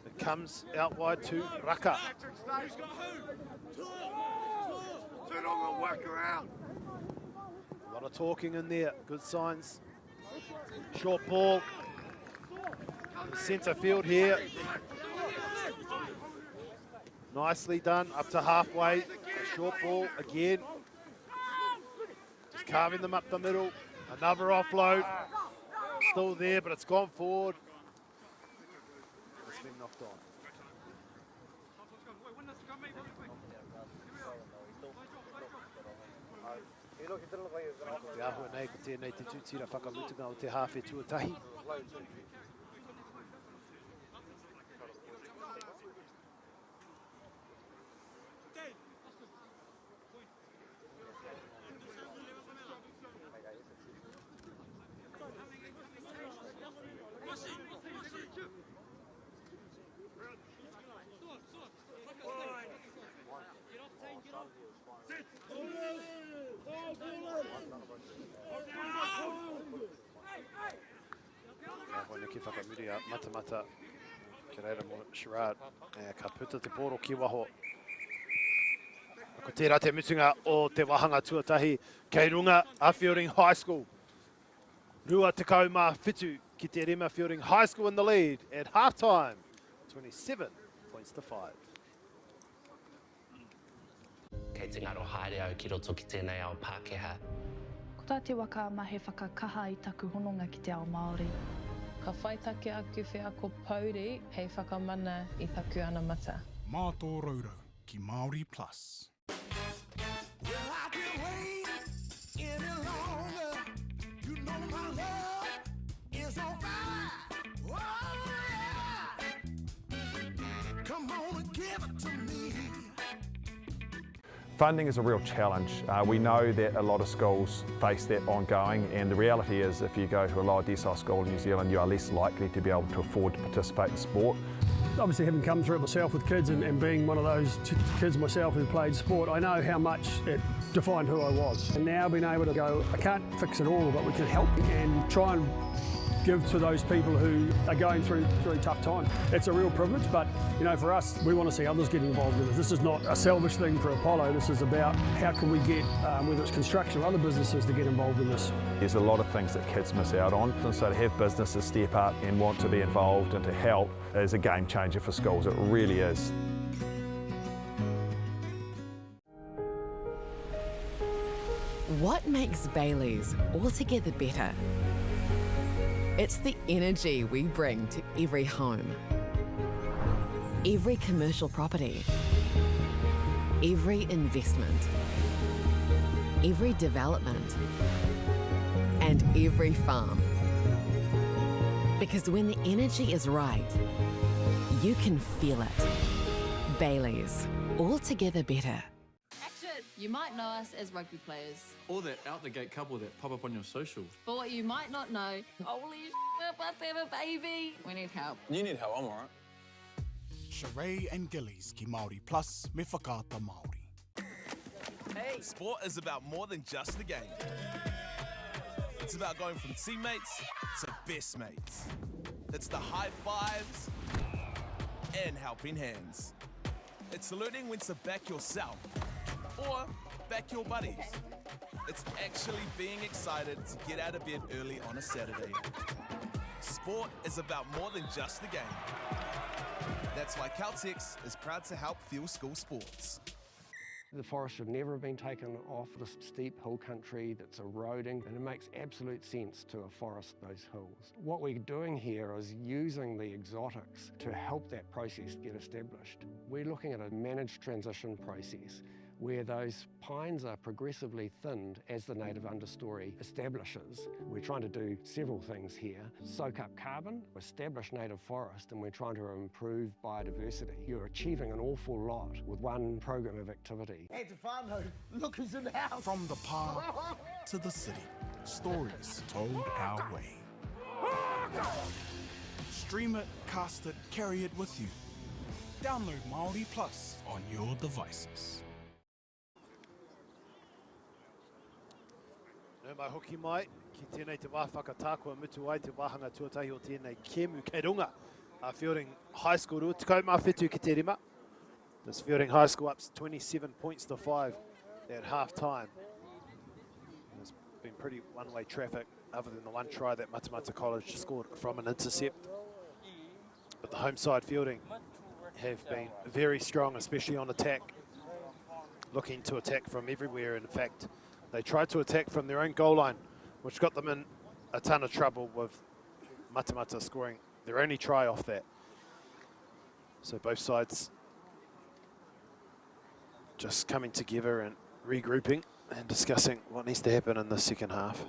[SPEAKER 6] It comes out wide to Raka. A lot of talking in there. Good signs. Short ball. Centre field here. Nicely done. Up to halfway. A short ball again. Just carving them up the middle. Another offload. Still there, but it's gone forward. It's been knocked on. Te ahua nei ko tēnei te tūtira whakamutunga o te hawhe tuatahi. Ki whakamuri a Matamata ki reira mo Sherrard ka puta te poro ki waho. Ko tērā te mutunga o te wahanga tuatahi kei runga a Feilding High School. Rua te kau mā whitu ki te rema Feilding High School in the lead at half-time, 27 points to 5.
[SPEAKER 9] Kei te ngaro haere au ki roto ki tēnei ao Pākehā.
[SPEAKER 10] Ko tā te waka ma he whakakaha I taku hononga ki te ao Māori.
[SPEAKER 11] Ka whaitake aku whia ko Pauri, hei whakamana I taku ana mata.
[SPEAKER 12] Mā tō raura ki MāORI Plus.
[SPEAKER 13] Funding is a real challenge. We know that a lot of schools face that ongoing, and the reality is if you go to a lower decile school in New Zealand, you are less likely to be able to afford to participate in sport.
[SPEAKER 14] Obviously, having come through it myself with kids and being one of those kids myself who played sport, I know how much it defined who I was. And now being able to go, I can't fix it all, but we can help and try and give to those people who are going through tough times. It's a real privilege, but you know, for us, we want to see others get involved with it. This is not a selfish thing for Apollo. This is about how can we get, whether it's construction or other businesses, to get involved in this.
[SPEAKER 13] There's a lot of things that kids miss out on, and so to have businesses step up and want to be involved and to help is a game changer for schools. It really is.
[SPEAKER 15] What makes Bailey's altogether better? It's the energy we bring to every home, every commercial property, every investment, every development, and every farm. Because when the energy is right, you can feel it. Bailey's, altogether better.
[SPEAKER 16] You might know us as rugby players.
[SPEAKER 17] Or that out-the-gate couple that pop up on your socials.
[SPEAKER 16] But what you might not know, holy shit, we're about to have a baby. We need help.
[SPEAKER 17] You need help, I'm alright.
[SPEAKER 12] Sheree and Gillies ki MāORI Plus me whakaata Māori.
[SPEAKER 18] Hey! Sport is about more than just the game. It's about going from teammates to best mates. It's the high fives and helping hands. It's learning when to back yourself or back your buddies. It's actually being excited to get out of bed early on a Saturday. Sport is about more than just the game. That's why Caltex is proud to help fuel school sports.
[SPEAKER 19] The forest should never have been taken off this steep hill country that's eroding, and it makes absolute sense to afforest those hills. What we're doing here is using the exotics to help that process get established. We're looking at a managed transition process where those pines are progressively thinned as the native understory establishes. We're trying to do several things here. Soak up carbon, establish native forest, and we're trying to improve biodiversity. You're achieving an awful lot with one program of activity.
[SPEAKER 8] Hey, Stefano, look who's in the house.
[SPEAKER 12] From the park to the city, stories told our way. Stream it, cast it, carry it with you. Download MāORI Plus on your devices.
[SPEAKER 6] Nō mai hoki mai, ki tēnei te wāwhakatākua mutu ai te wāhanga tuatahi o tēnei kēmu kei runga. Feilding High School ru, tikau mā whetū ki te rima. This Feilding High School up 27 points to 5 at half time. There's been pretty one-way traffic other than the one try that Matamata College scored from an intercept. But the home side Feilding have been very strong, especially on attack, looking to attack from everywhere. In fact, they tried to attack from their own goal line, which got them in a ton of trouble with Matamata scoring their only try off that. So both sides just coming together and regrouping and discussing what needs to happen in the second half.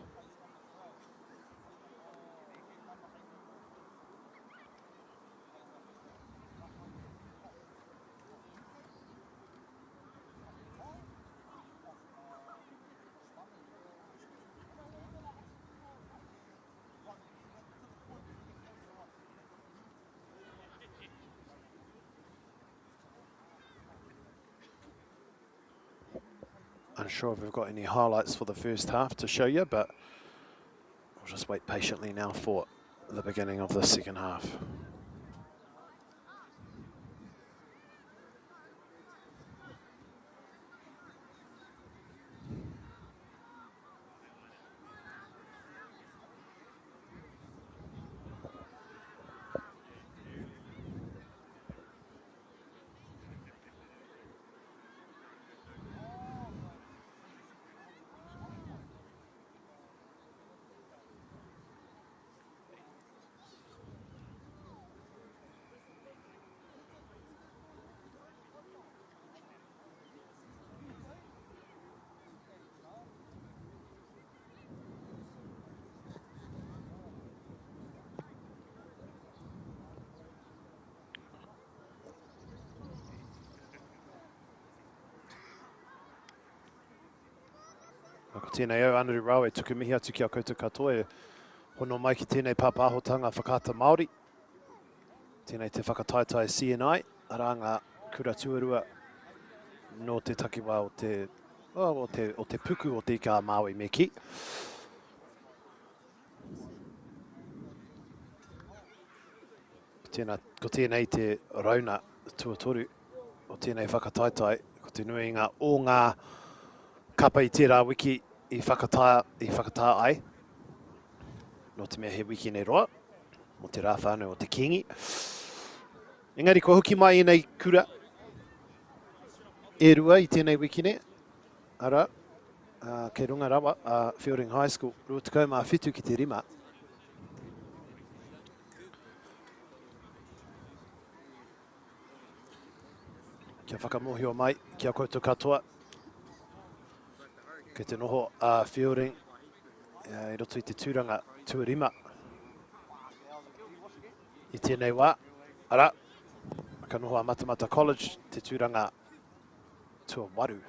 [SPEAKER 6] Unsure if we've got any highlights for the first half to show you, but we'll just wait patiently now for the beginning of the second half. Ko tēnei au anaru rau e tuku mihi atu ki a koutou katoa e hono mai ki tēnei pāpāhotanga whakata Māori. Tēnei te whakataetai CNI, arā ngā kura tuarua no te takiwā o te puku o te kā Māui me ki. Ko tēnei te rauna tuatoru o tēnei whakataetai, ko te nuinga o ngā kapa i tērā wiki i whakatā ai. No te mea he wiki nei roa, mo te rā whānau o te kingi. Engari, ko hoki mai i nei kura e rua i tēnei wiki ne. Ara, kei runga rawa, Feilding High School, rua tukau mā whitu ki te rima. Kia whakamohio mai, kia koutou katoa. Kei te noho a Feilding, i roto i te tūranga tuarima. I tēnei wā, ara, ka noho a Matamata College, te tūranga tuawaru.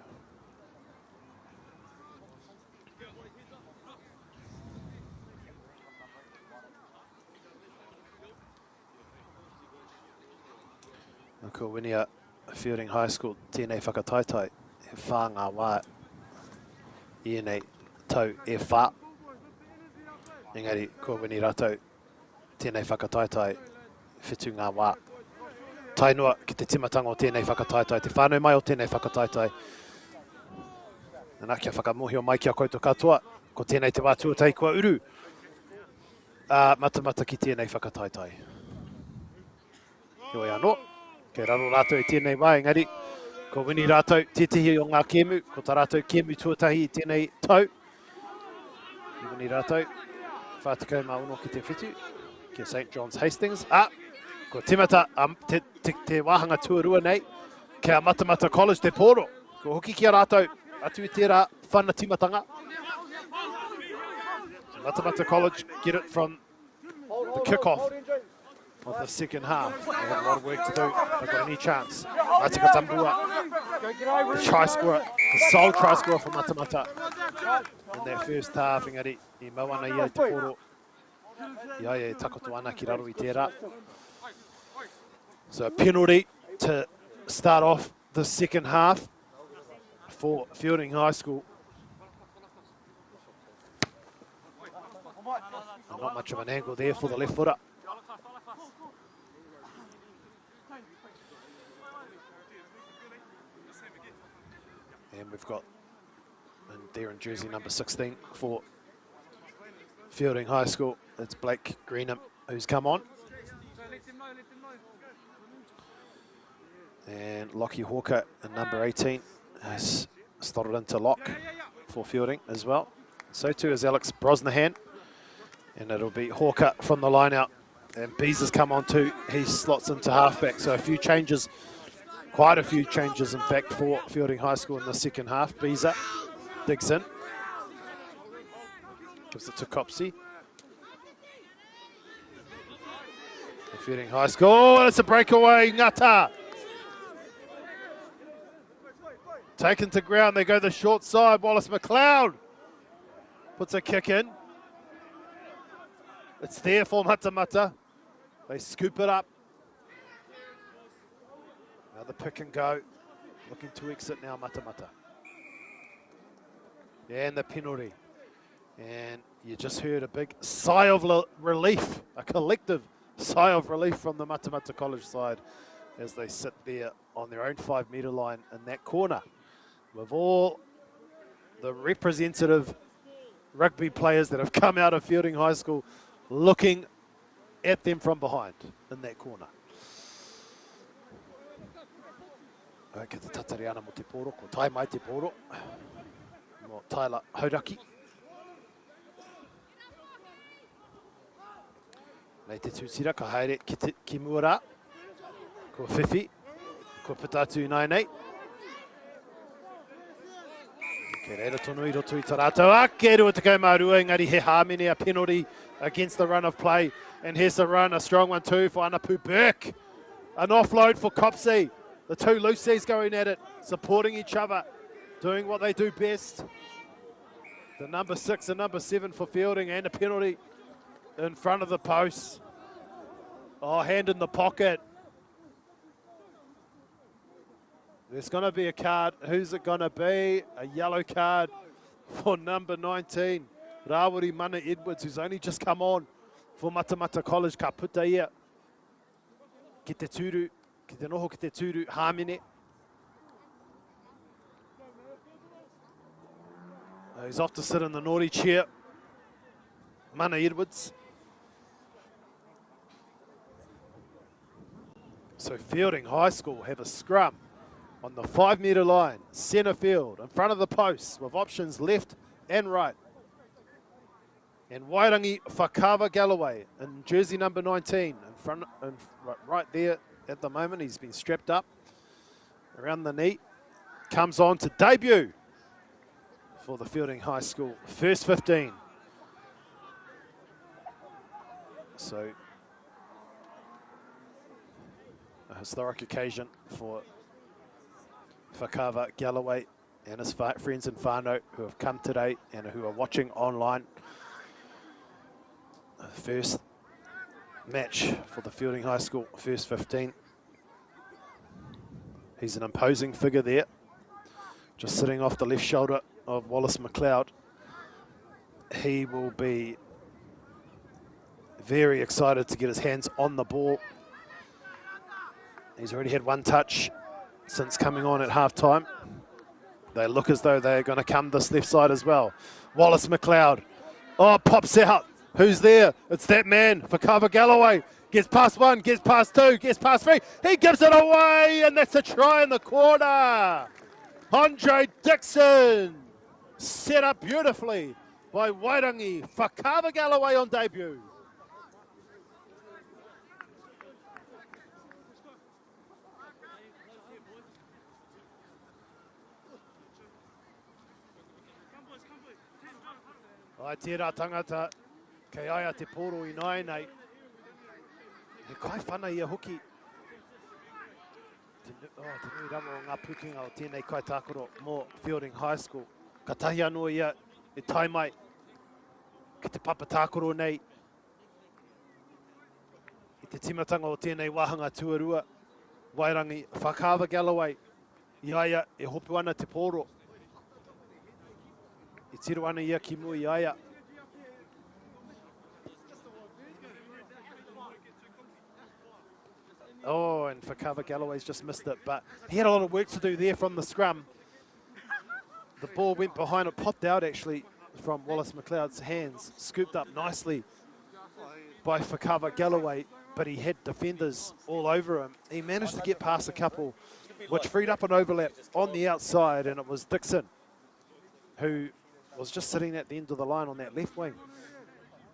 [SPEAKER 6] Ko wini a Feilding High School, tēnei whakataetai, he whā ngā wā i nei tau e whā. Engari, ko wini rātou, tēnei whakataetai, whitu ngā wā. Tainua ki te timatanga o tēnei whakataetai, te whānau mai o tēnei whakataetai. Nā kia whakamohio mai kia koutou katoa, ko tēnei te wā tuatai kua uru. Matamata ki tēnei whakataetai. Heoi anō, kei raro rātou i tēnei wā, engari, Ko wini rātou tētihi o ngā kemu, ko tā rātou kemu tuatahi I tēnei tau. I wini rātou, whātikau mā uno ki te whitu, ki St John's Hastings. Ko timata te wāhanga tuarua nei, kia Matamata College te pōro. Ko hoki kia rātou, atu I tērā whana timatanga. Matamata College get it from the kick-off of the second half. They have a lot of work to do. They've got any chance. Matika Tambua, the try scorer, the sole try scorer for Matamata in that first half. Engari, I mawana ia te poro. Ia e takoto ana ki raro I tērā. So a penalty to start off the second half for Feilding High School. And not much of an angle there for the left footer. And we've got there in jersey number 16 for Feilding High School. It's Blake Greenham who's come on. And Lockie Hawker in number 18 has slotted into lock for Feilding as well. So too is Alex Brosnahan. And it'll be Hawker from the line out. And Bees has come on too. He slots into halfback. So a few changes, quite a few changes in fact for Feilding High School in the second half. Beezer digs in. Gives it to Copsey. Feilding High School, oh, it's a breakaway, Ngata. Taken to ground, they go the short side. Wallace McLeod puts a kick in. It's there for Matamata. They scoop it up. Another pick and go. Looking to exit now, Matamata. And the penalty. And you just heard a big sigh of relief, a collective sigh of relief from the Matamata College side as they sit there on their own 5 metre line in that corner with all the representative rugby players that have come out of Feilding High School looking at them from behind in that corner. Ke te tatari ana mo te poro, ko tai mai te poro, mo Tyler Hauraki. Nei te tūtira, ka haere ki Muara, ko Whiwhi, ko Pitatu Nainei. Ke reira tonu I roto I tā rātou. Ake rua te kaumārua, engari he hāmene a penalty against the run of play. And here's the run, a strong one too for Anapu Burke. An offload for Copsey. The two loosies going at it, supporting each other, doing what they do best. The number 6 and number 7 for Feilding, and a penalty in front of the post. Oh, hand in the pocket. There's going to be a card. Who's it going to be? A yellow card for number 19. Rawiri Mana Edwards, who's only just come on for Matamata College. Ka puta ia ki te tūru, ki te noho ki te tūru hāmene. He's off to sit in the naughty chair. Mana Edwards. So Feilding High School have a scrum on the 5 metre line, centre field, in front of the posts with options left and right. And Wairangi Whakava Galloway in jersey number 19, right there at the moment. He's been strapped up around the knee. Comes on to debut for the Feilding High School first 15. So a historic occasion for Whakava Galloway and his friends in whānau who have come today and who are watching online. First match for the Feilding High School first 15. He's an imposing figure there, just sitting off the left shoulder of Wallace McLeod. He will be very excited to get his hands on the ball. He's already had one touch since coming on at half-time. They look as though they're going to come this left side as well. Wallace McLeod. Oh, pops out. Who's there? It's that man, Fakava Galloway. Gets past one, gets past two, gets past three. He gives it away, and that's a try in the corner. Andre Dixon set up beautifully by Wairangi. Fakava Galloway on debut. Ai tērā tangata, kei aia te poro I nai nei. He kai whana ia hoki. Te nui ramo o ngā pukinga o tēnei kai tākoro mō Feilding High School. Ka tahi anō ia e tai mai ki te papa tākoro nei. I te timatanga o tēnei wahanga tuarua. Wairangi Fakava Galloway. I aia e hopu ana te poro. I tiro ana ia ki mui aia. Oh, and Fakava Galloway's just missed it, but he had a lot of work to do there from the scrum. The ball went behind, it popped out actually from Wallace McLeod's hands, scooped up nicely by Fakava Galloway, but he had defenders all over him. He managed to get past a couple, which freed up an overlap on the outside, and it was Dixon who was just sitting at the end of the line on that left wing,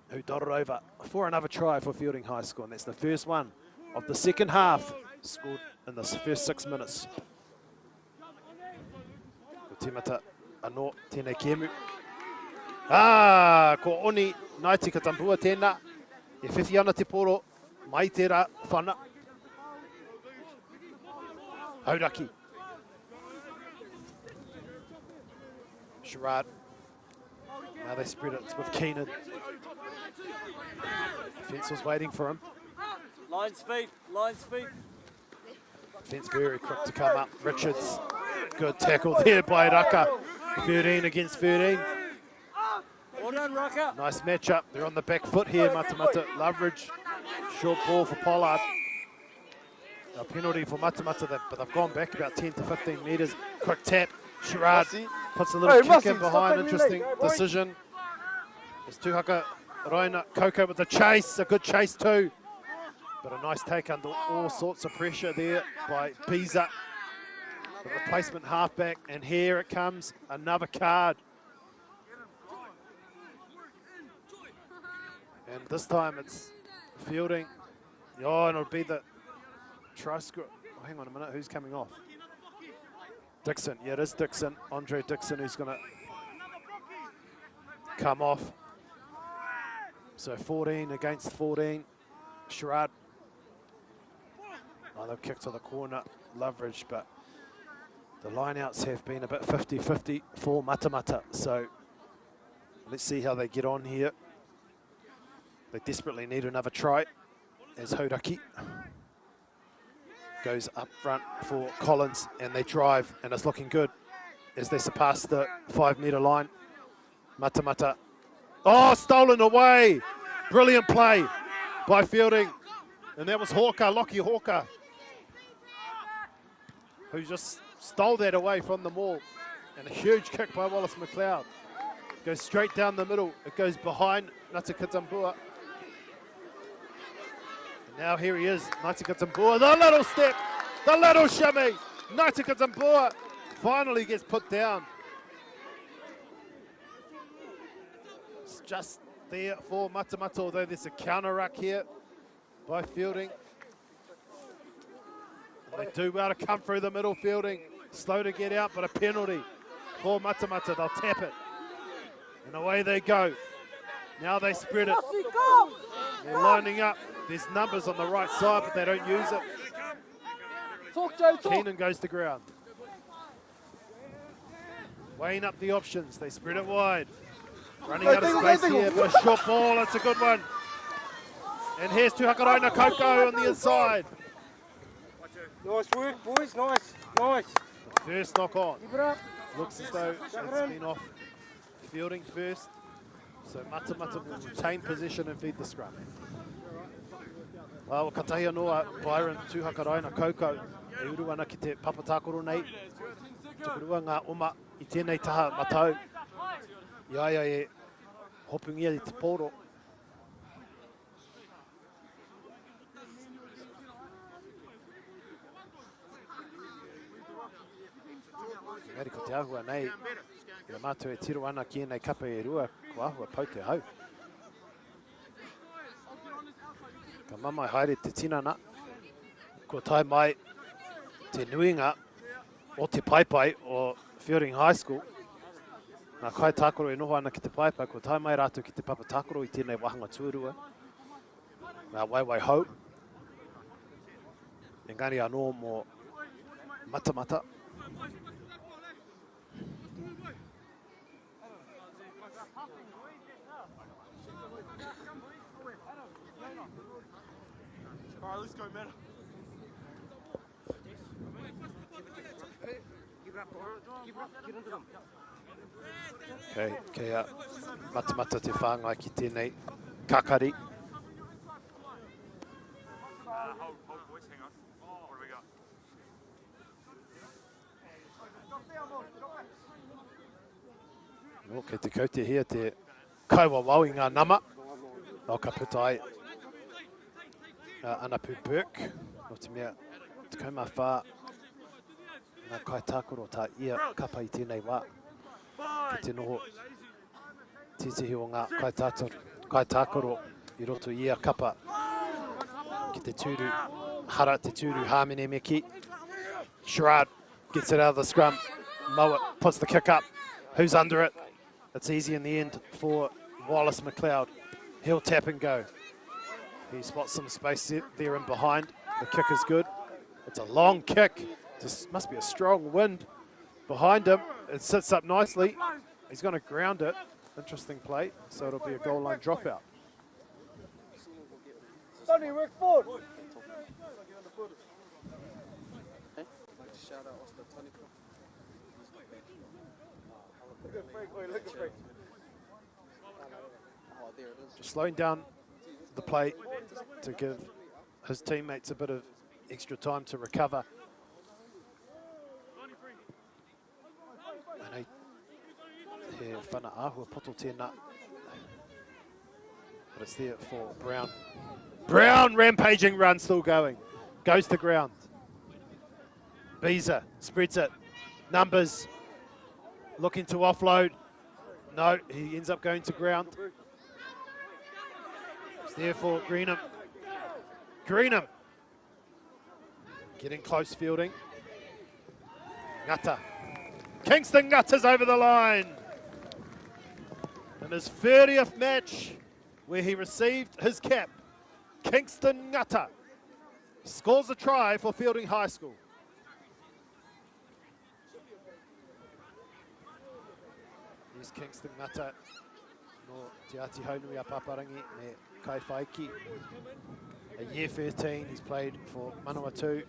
[SPEAKER 6] who dotted over for another try for Feilding High School, and that's the first one of the second half, scored in the first 6 minutes. Ko timata anō tēnei kēmu. Ko oni nai tika tampua tēnā, e whiwhi ana te poro, mai tērā whana. Hauraki. Sherrard. Now they spread it with Keenan. Defence was waiting for him.
[SPEAKER 8] Line speed, line speed.
[SPEAKER 6] Defence very quick to come up. Richards, good tackle there by Raka. 13 against 13.
[SPEAKER 8] Well done, Raka.
[SPEAKER 6] Nice matchup. They're on the back foot here, Matamata. Leverage. Short ball for Pollard. A penalty for Matamata, but they've gone back about 10 to 15 metres. Quick tap. Sherrard puts a little kick in behind. Interesting decision. It's Tuhaka Raina Koko with the chase. A good chase too. But a nice take under all sorts of pressure there by Biza, the replacement halfback. And here it comes, another card. And this time it's Feilding. Oh, and it'll be the try score. Oh, hang on a minute, who's coming off? Dixon, yeah, it is Dixon. Andre Dixon who's going to come off. So 14 against 14. Sherrard. Oh, they've kicked to the corner, Leverage, but the lineouts have been a bit 50-50 for Matamata. So let's see how they get on here. They desperately need another try as Hodaki goes up front for Collins, and they drive, and it's looking good as they surpass the 5 metre line. Matamata, oh, stolen away. Brilliant play by Feilding. And that was Hawker, Lockie Hawker, who just stole that away from the maul. And a huge kick by Wallace McLeod. Goes straight down the middle. It goes behind Ngatikatambua. And now here he is, Ngatikatambua. The little step, the little shimmy. Ngatikatambua finally gets put down. It's just there for Matamata, although there's a counter ruck here by Feilding. They do well to come through the middle. Feilding slow to get out, but a penalty for Matamata. They'll tap it, and away they go. Now they spread it. They're lining up. There's numbers on the right side, but they don't use it. Keenan goes to ground. Weighing up the options. They spread it wide. Running out of space here, but a short ball. It's a good one. And here's Tuhakaraina Koko on the inside.
[SPEAKER 8] Nice work, boys. Nice, nice.
[SPEAKER 6] The first knock on. Looks as though it's been off Feilding first. So Matamata will retain possession and feed the scrum. Well, katahi noa Byron Tuhakaraina Koko. E uru ana ki te papatakoro nei. Tukurua ngā oma I tēnei taha matau. Iaia e hopungia I te poro. Engari ko te ahua nei, ia mātou e tiro ana ki nei kapa e rua, ko ahua pau te hau. Ka mamai haere te tinana, ko tai mai te nuinga o te paipai o Feilding High School. Nā kai tākoro e noho ana ki te paipai, ko tai mai rātou ki te papa tākoro i tēnei wahanga tuarua. Nā waiwai hau. Engari anō mō Matamata.
[SPEAKER 8] Alright, let's go, man.
[SPEAKER 6] Kei Matamata te whāngai ki tēnei kakari. No, kei te kaute hia te kauawau i ngā nama. O ka putai Anapu Burke. No te mea te kaumā whā ngā kai tākoro tā ia kapa i tēnei wā. Ki te noho titihi o ngā kai tākoro I roto ia kapa. Ki te tūru hara, te tūru hāmene meki. Sherrard gets it out of the scrum. Mowat puts the kick up. Who's under it? It's easy in the end for Wallace McLeod. He'll tap and go. He spots some space there and behind. The kick is good. It's a long kick. Just must be a strong wind behind him. It sits up nicely. He's going to ground it. Interesting play. So it'll be a goal line dropout.
[SPEAKER 8] Sonny, work forward.
[SPEAKER 6] Just slowing down the play to give his teammates a bit of extra time to recover. He whana ahua poto tēnā. But it's there for Brown. Brown, rampaging run still going. Goes to ground. Beezer spreads it. Numbers looking to offload. No, he ends up going to ground. It's there for Greenham. Greenham getting close fielding. Ngata. Kingston Ngata's over the line. In his 30th match where he received his cap, Kingston Ngata scores a try for Feilding High School. Here's Kingston Ngata no Te Ati Haunui a Paparangi me Kai Whaiki. At year 13, he's played for Manawatu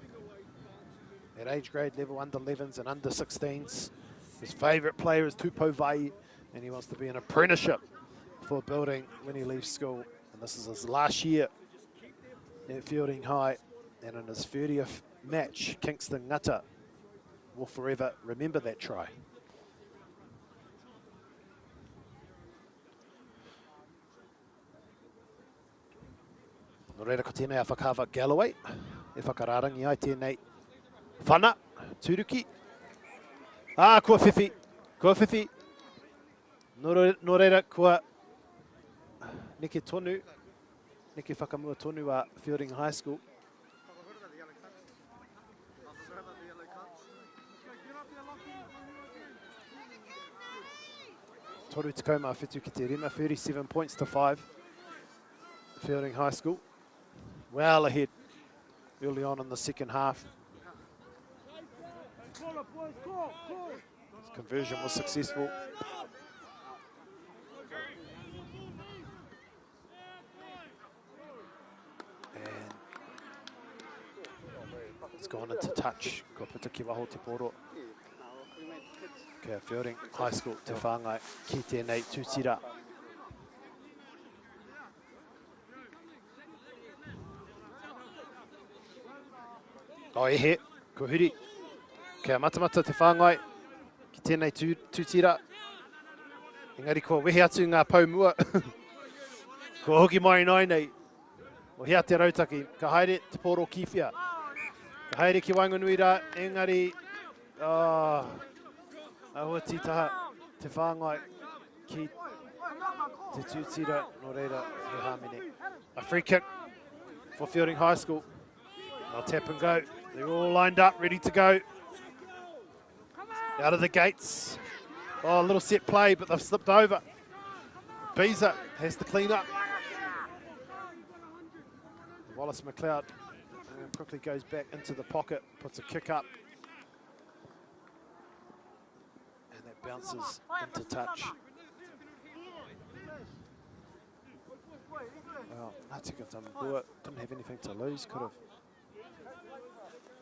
[SPEAKER 6] at age grade level, under 11s and under 16s. His favourite player is Tupou Vai, and he wants to be an apprenticeship for building when he leaves school. And this is his last year at Feilding High, and in his 30th match, Kingston Ngata will forever remember that try. No reira ko tēnei a whakawa Galloway, e whakararangi ai tēnei whana, Turuki. Kua whiwhi, kua whiwhi. No reira kua neke tonu, neke whakamua tonu a Feilding High School. Toru te kaumā whitu ki te rima, 37 points to 5. Feilding High School. Well ahead early on in the second half. His conversion was successful. And it's gone into touch. Ko puta ki waho te poro. Kia Feilding High School te whāngai ki tēnei tūtira. O ehe, ko huri. Kia Matamata te whāngai ki tēnei tūtira. Engari ko wehe atu ngā paumua. Ko hoki mai nai nei. O hea te rautaki, ka haere te poro kiwhia. Ka haere ki Whanganui rā, engari... Aua titaha, te whāngai ki te tūtira no reira he hāmene. A free kick for Feilding High School. They'll tap and go. They're all lined up, ready to go. Out of the gates. Oh, a little set play, but they've slipped over. Beezer has to clean up. Wallace McLeod quickly goes back into the pocket, puts a kick up. And that bounces into touch. Well, Ngāti Tamambua didn't have anything to lose, could have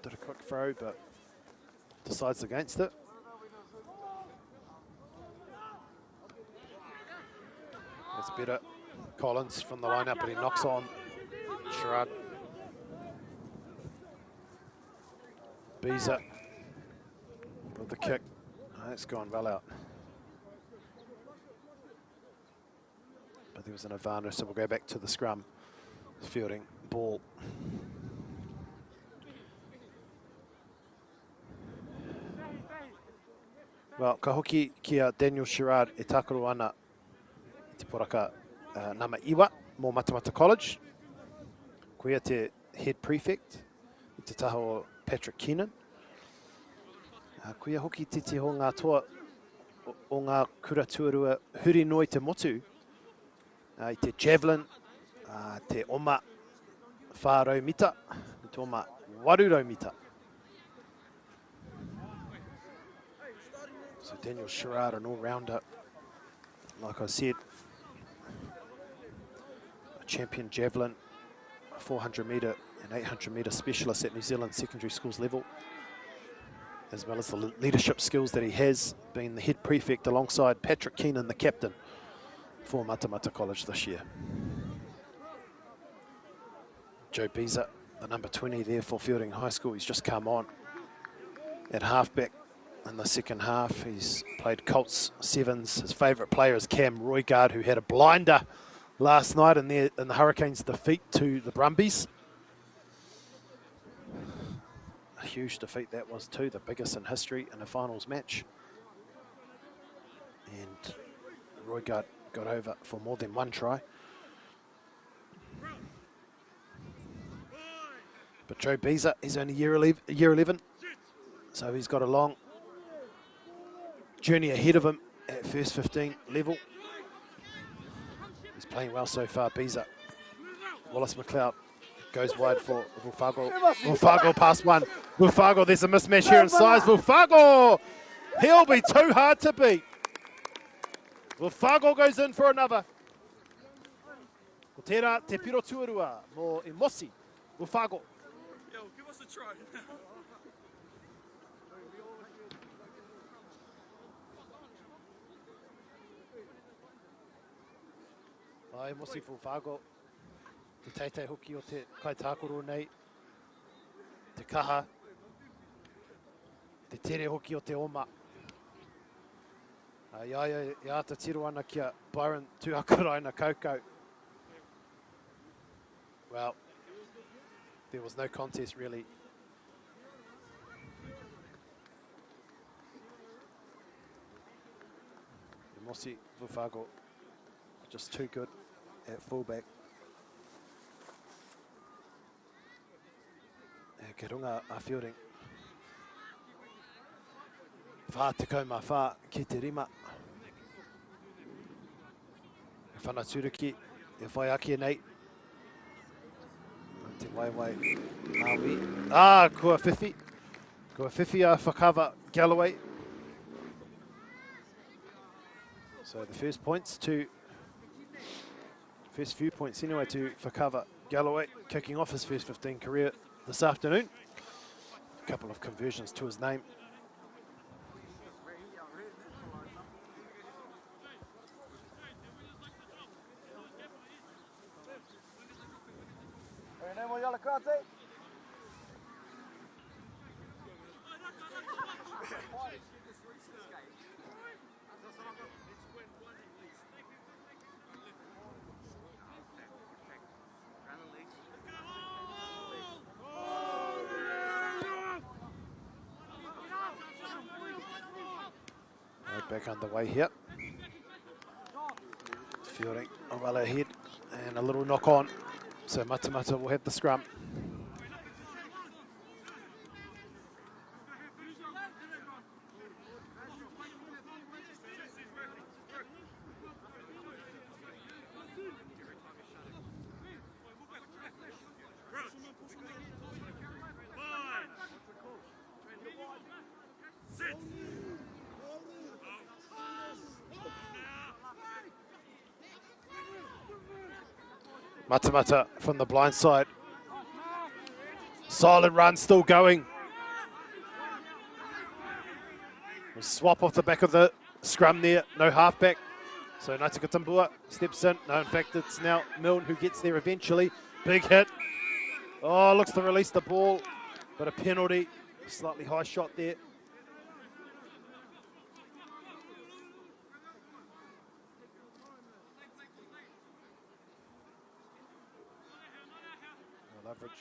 [SPEAKER 6] did a quick throw, but decides against it. That's better. Collins from the lineup, but he knocks on Sherrard. Beezer with the kick. Oh, that's gone well out. But there was an advantage, so we'll go back to the scrum. Feilding ball. Well, ka hoki kia Daniel Sherrard e takaru ana i te poraka nama iwa mō Matamata College. Koia te head prefect i te taha o Patrick Keenan. Koia hoki te ho ngā toa o ngā kura tuarua huri noi te motu. I te javelin, te oma whārau mita, te oma warurau mita. So Daniel Sherrard, an all-rounder, like I said, a champion javelin, a 400 metre and 800 metre specialist at New Zealand Secondary Schools level, as well as the leadership skills that he has, being the head prefect alongside Patrick Keenan, the captain for Matamata College this year. Joe Beezer, the number 20 there for Feilding High School, he's just come on at halfback in the second half. He's played Colts sevens. His favourite player is Cam Roygard, who had a blinder last night in the Hurricanes' defeat to the Brumbies. A huge defeat that was too, the biggest in history in a finals match. And Roygard got over for more than one try. But Joe Beezer, he's only year 11, so he's got a long journey ahead of him at first 15 level. He's playing well so far, Beezer. Wallace McLeod goes wide for Vulfago. Vulfago past one. Vulfago, there's a mismatch here in size. Vulfago, he'll be too hard to beat. Vulfago goes in for another. Ko tērā te piro tuarua mō e Mosi. Vulfago.
[SPEAKER 5] Yo, give us a try.
[SPEAKER 6] Ai Mosi Vulfago. Te teitei hoki o te kaitākoro nei. Te kaha. Te tere hoki o te oma. Ia ta tiro ana kia Byron Tuhakarai na Kaukau. Well, there was no contest really. Mosi Vulfago just too good at fullback. Ke runga a Feilding. Whā te kaumā whā ki te rima. E whana tūriki, e whai aki nei. Te waiwai awi. Kua whiwhi. Kua whiwhi a whakawa Galloway. So the first few points anyway to Whakawa Galloway, kicking off his first 15 career this afternoon. A couple of conversions to his name. Get back underway here. Fielding well ahead and a little knock on. So Matamata will have the scrum. Matamata from the blind side. Solid run still going. We'll swap off the back of the scrum there. No halfback. So Ngāti Katambua steps in. No, in fact, it's now Milne who gets there eventually. Big hit. Oh, looks to release the ball. But a penalty. Slightly high shot there. Leverage.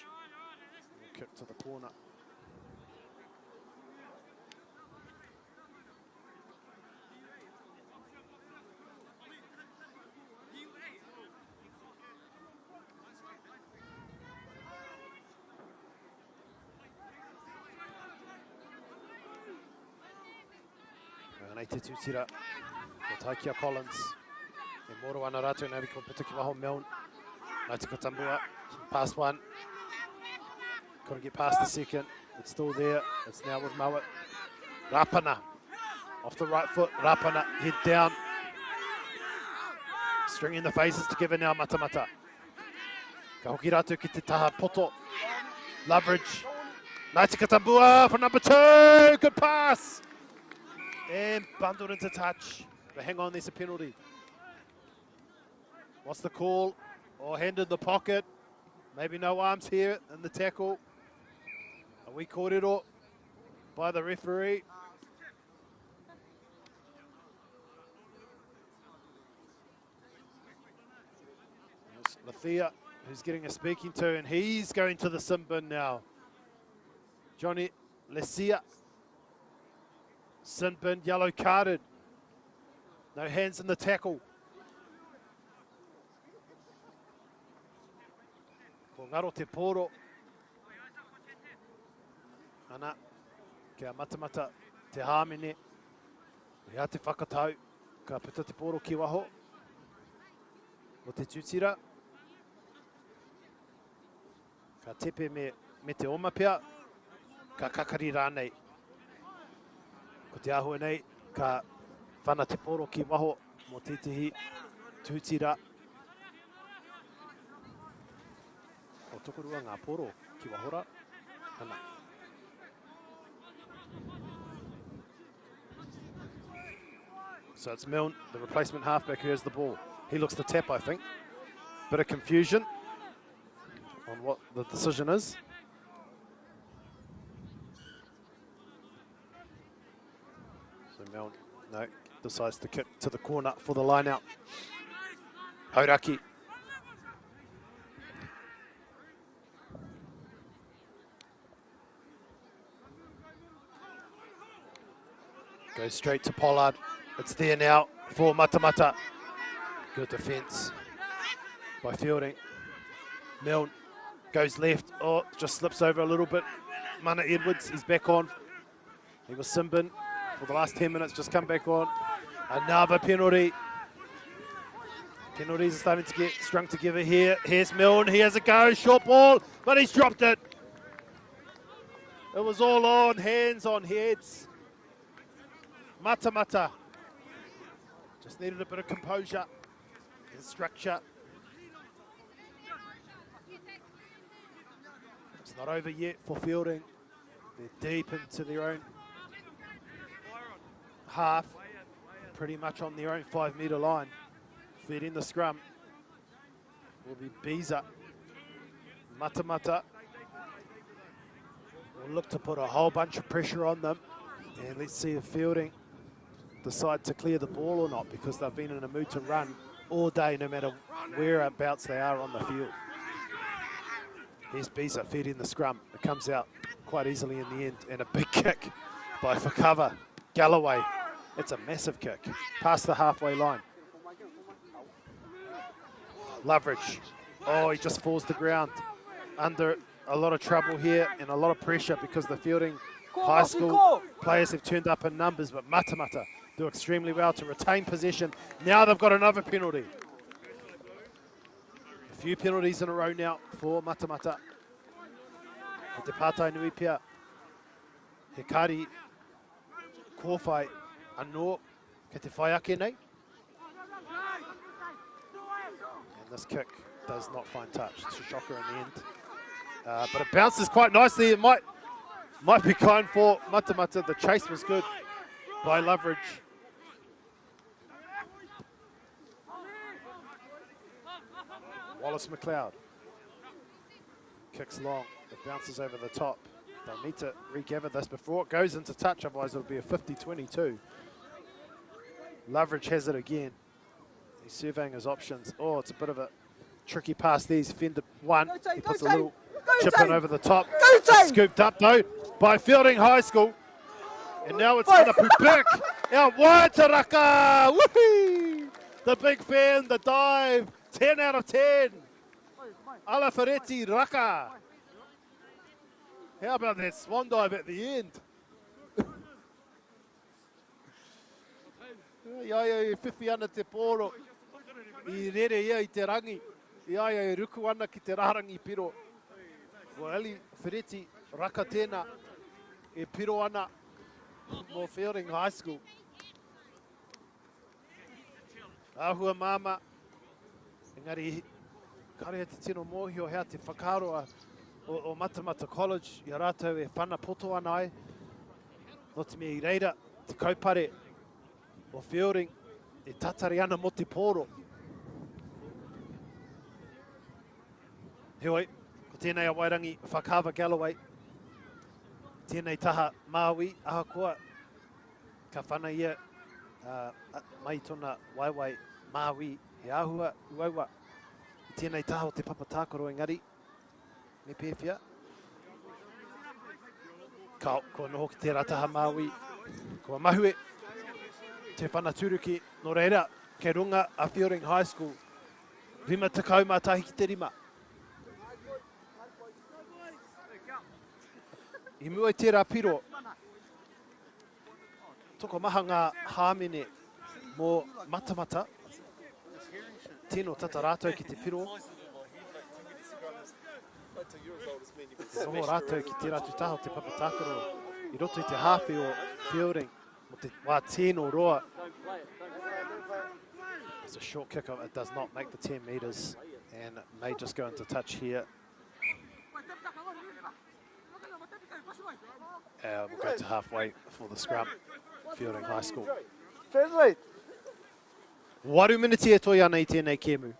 [SPEAKER 6] Kick to the corner. Nei te tūtira, ko Taikia Collins, e moro ana rātou nari ko Pituki Waho Milne, Ngāti Katambua, past one, couldn't get past the second, it's still there, it's now with MΑORI. Rapana, off the right foot, Rapana, head down, stringing the phases together now, Matamata. Ka hoki rātou ki te taha poto, leverage, Ngāti Katambua for number 2, good pass! And bundled into touch. But hang on, there's a penalty. What's the call? Or hand in the pocket. Maybe no arms here in the tackle. Are we caught it all by the referee? There's Lathia, who's getting a speaking to, and he's going to the sin bin now. Johnny Lesia. Sin bin, yellow carded. No hands in the tackle. Ko ngaro te poro. Ana, kia Matamata te hāmene. Hea te whakatau, ka puta te poro ki waho. Mo te tūtira. Ka tepe me te oma pia. Ka kakari rānei. Ko te ahua nei, ka whana te poro ki waho mo tētahi tūtira. O tokorua ngā poro ki wahora. Ana. So it's Milne, the replacement halfback, who has the ball. He looks to tap, I think. Bit of confusion on what the decision is. Milne, no, decides to kick to the corner for the line out. Hauraki. Goes straight to Pollard. It's there now for Matamata. Good defence by Feilding. Milne goes left. Oh, just slips over a little bit. Mana Edwards is back on. He was sin bin for the last 10 minutes, just come back on. Another penalty. Penalties are starting to get strung together here. Here's Milne, he has a go, short ball, but he's dropped it. It was all on, hands on heads. Matamata. Just needed a bit of composure and structure. It's not over yet for Feilding. They're deep into their own half, pretty much on their own 5 metre line. Feeding the scrum will be Biza. Matamata will look to put a whole bunch of pressure on them, and let's see if Feilding decide to clear the ball or not, because they've been in a mood to run all day, no matter whereabouts they are on the field. Here's Biza feeding the scrum. It comes out quite easily in the end, and a big kick by for cover. Galloway It's a massive kick. Past the halfway line. Loveridge. Oh, he just falls to the ground. Under a lot of trouble here and a lot of pressure because the Feilding High School players have turned up in numbers, but Matamata do extremely well to retain possession. Now they've got another penalty. A few penalties in a row now for Matamata. Te pātai nui pia. He kāri kōwhai anō ke te whai ake nei. And this kick does not find touch. It's a shocker in the end. But it bounces quite nicely. It might be kind for Matamata. The chase was good by Loveridge. Wallace McLeod kicks long. It bounces over the top. They'll need to regather this before it goes into touch, otherwise it'll be a 50-22. Loveridge has it again. He's surveying his options. Oh, it's a bit of a tricky pass there. He's fended one. He puts a little chip in over the top. Scooped up though by Feilding High School. And now it's going to put back. Out wide to Raka. Whoopee! The big fan, the dive. 10 out of 10. Alafereti Raka. How about that swan dive at the end? Iaia I whiwhi ana te pōro. I rere ia I te rangi. Iaia I ruku ana ki te rarangi piro. Wali Fereti Raka tēnā. E piro ana mō Feilding High School. Ahua māma. Engari, kare te tino mōhio hea te whakaroa o Matamata College. I rātou e whana poto ana ai. No te mea I reira, te kaupare o Feilding e tatari ana mo te pōro. Heoi, ko tēnei a Wairangi Whakawa Galloway. Tēnei taha MΑORI, aha koa. Ka whana ia mai tona waiwai MAORI. He ahua uaua. I tēnei taha o te papatākoro engari. Me pēwhia. Ko noho ki tērā taha MAORI. Ko mahue. Te whana turuki no reira. Kei runga a Feilding High School. Rima te kauma tahi ki te rima. I mua I tērā piro. Toko maha ngā hāmene mō Matamata. Tēnō tata rātou ki te piro. Noho rātou ki tērā tutaha o te papatākaro. I roto I te hāwhi o Feilding. Mo te wā tēnō roa. It's a short kick. It does not make the 10 metres and may just go into touch here. We'll go to halfway for the scrum. Feilding High School. Waru miniti e toi ana I tēnei kēmu.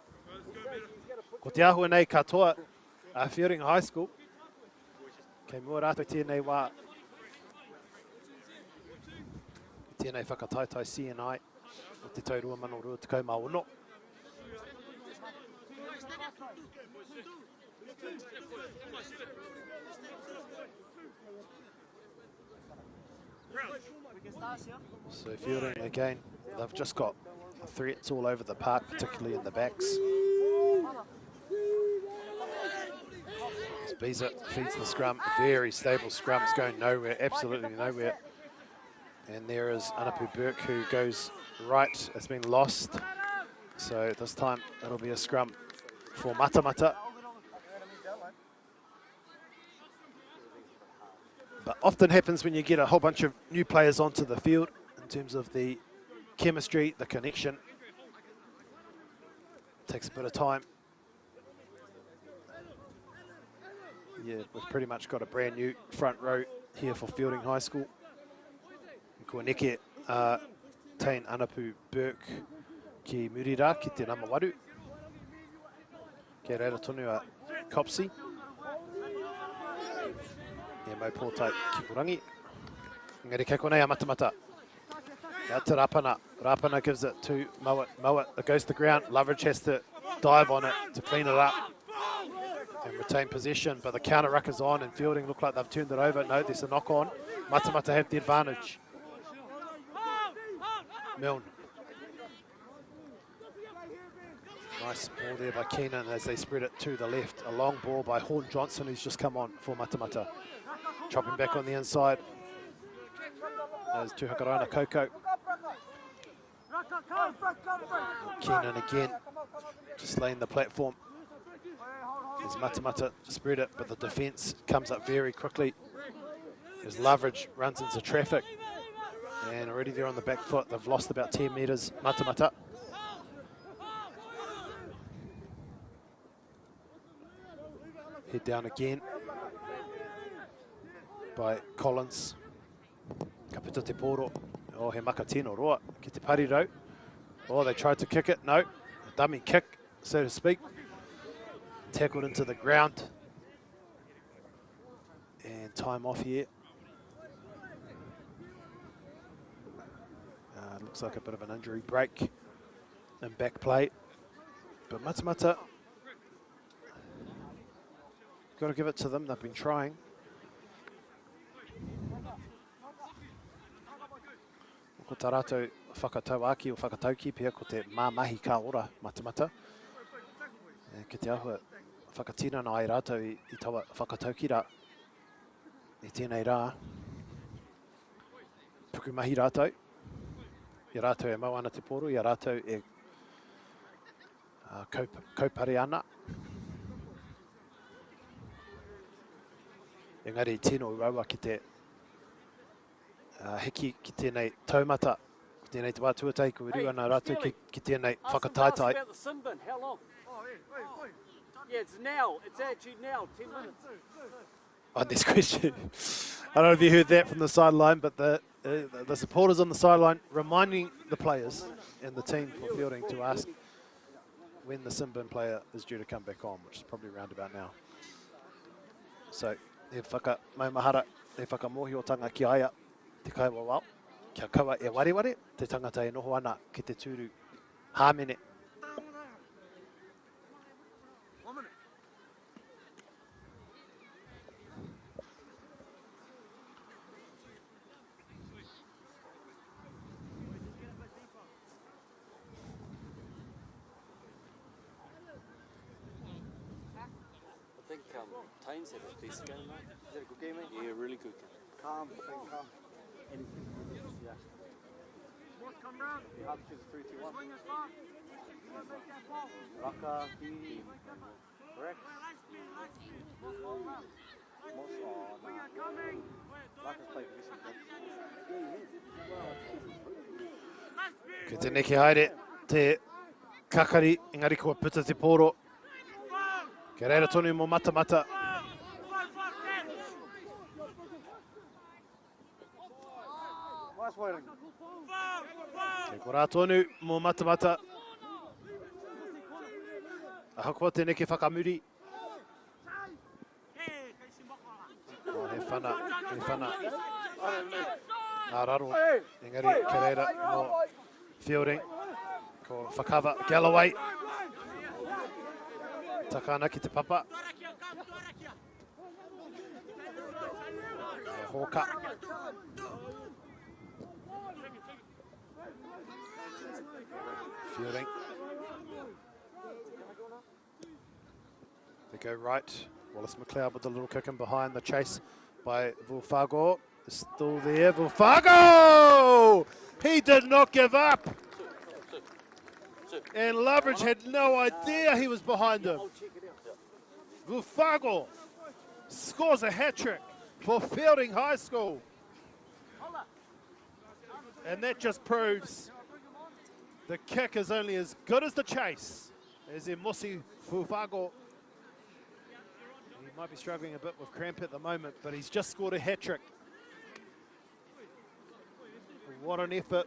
[SPEAKER 6] Ko te ahua nei katoa a Feilding High School. Kei mua rātou tēnei wā. Tēnei whakataitai CNI o te taurua mano rua te kaumāono. So Feilding again, they've just got threats all over the park, particularly in the backs. As Beezer feeds the scrum, very stable scrum, it's going nowhere, absolutely nowhere. And there is Anapu Burke who goes right, it's been lost. So this time it'll be a scrum for Matamata. But often happens when you get a whole bunch of new players onto the field in terms of the chemistry, the connection. Takes a bit of time. Yeah, we've pretty much got a brand new front row here for Feilding High School. Ko neke Tain Anapu Burke ki Murira ki te nama waru. Kei reira tonu a Copsey. E mau pōtai ki Kurangi. Engari kei konei a Matamata. Out to Rapana. Rapana gives it to MΑORI. It goes to the ground. Loveridge has to dive on it to clean it up and retain possession. But the counter ruck is on and Feilding look like they've turned it over. No, there's a knock on. Matamata have the advantage. Milne. Nice ball there by Keenan as they spread it to the left. A long ball by Horn Johnson, who's just come on for Matamata. Chopping back on the inside. There's Tuhakarana Koko. Keenan again, just laying the platform. As Matamata spread it, but the defence comes up very quickly. As Loveridge runs into traffic. And already they're on the back foot. They've lost about 10 metres. Matamata. Head down again by Collins. Ka puta te poro. Oh, he maka tino roa. Ki te parirau. Oh, they tried to kick it. No. A dummy kick, so to speak. Tackled into the ground. And time off here. Looks like a bit of an injury break and back play. But Matamata, got to give it to them. They've been trying. Ko tā rātou whakatauaki o whakatauki pia ko te māmahi ka ora Matamata. Ki te ahua whakatina na ai rātou I taua whakatauki rā. I tēnei rā. Puku mahi rātou. I rātou e mau ana te poro, I rātou e kaupare ana. Engari tino uraua ki te hiki ki tēnei taumata, ki tēnei te wātuatai, ko rua ana rātou ki tēnei whakataitai.
[SPEAKER 20] About the sin bin, how long? Yeah, it's now. It's actually now, 10 minutes.
[SPEAKER 6] On this question, I don't know if you heard that from the sideline, but the supporters on the sideline reminding the players and the team for fielding to ask when the sin bin player is due to come back on, which is probably around about now. So, e whaka maumahara, e whakamohi o tanga ki aia, te kaua wau, kia kaua e wareware, te tangata e noho ana ki te tūru hāmene.
[SPEAKER 20] Tynes had a decent game, mate. Is that a good game, mate? Yeah, really good game. Calm, calm. Yeah. The Hastings 3-2-1. Raka, Dee, Rex. Raka's played decent.
[SPEAKER 6] Ki te neke haere, te kakari, engari kua puta te poro. Ke reira tonu mo Matamata. Ke kora tonu mo Matamata. Ahakoa te neke whakamuri. Oh, he whana. Nā raro, engari ke reira mo fielding. Ko whakawa Galloway. Takana ki te papa. Hoka. Fielding. They go right. Wallace McLeod with a little kick in behind. The chase by Vulfago is still there. Vulfago! He did not give up. And Loveridge had no idea he was behind him. Vulfago scores a hat-trick for Feilding High School. And that just proves the kick is only as good as the chase. As Musi Vulfago. He might be struggling a bit with cramp at the moment, but he's just scored a hat-trick. What an effort,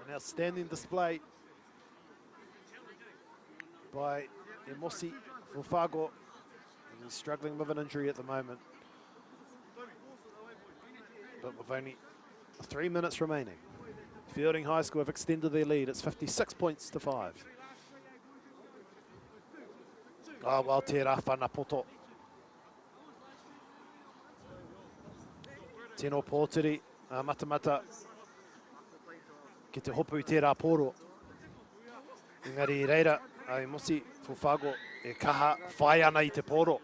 [SPEAKER 6] an outstanding display by Emosi Vulfago. He's struggling with an injury at the moment. But with only 3 minutes remaining, Feilding High School have extended their lead. It's 56 points to 5. Ah, well, te rā whana poto. Tino Pōtiri, Matamata. ki te hopu i tērā pōro. Engari reira, ai Mosi Fufago e kaha whai ana i te pōro.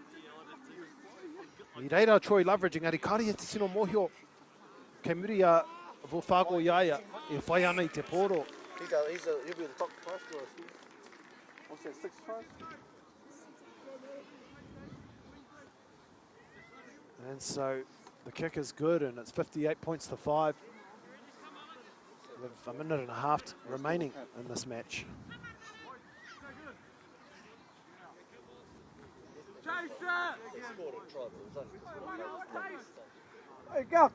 [SPEAKER 6] I reira Troy Loveridge, engari kāri e te sino mohio. Kei muri a Fufago Iaia e whai ana i te pōro.
[SPEAKER 20] He'll be the top price for us. What's that, 6 price?
[SPEAKER 6] And so the kick is good, and it's 58 points to 5. With a minute and a half remaining in this match.
[SPEAKER 8] Hey, go.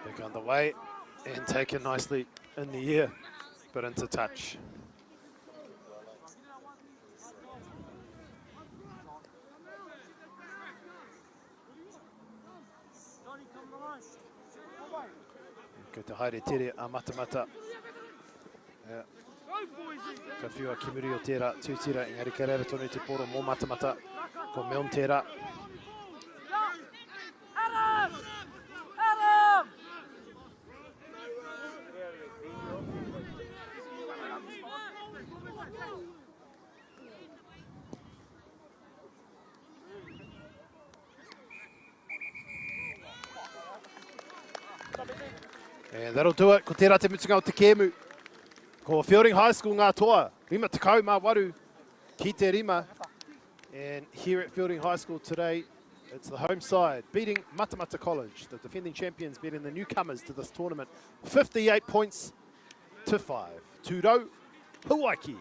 [SPEAKER 6] Back on the way and taken nicely in the air, but into touch. Ko te haere tere a Matamata. Ka whiua ki muri o tērā tūtira, engari ka reira tonu te poro mō Matamata, ko Meon tērā. And that'll do it. Ko tērā te mutunga o te kēmu. Ko Feilding High School ngā toa. Rima tekau mā waru ki te rima. And here at Feilding High School today, it's the home side beating Matamata College, the defending champions, beating the newcomers to this tournament. 58 points to 5. Tūrau, Hawaii.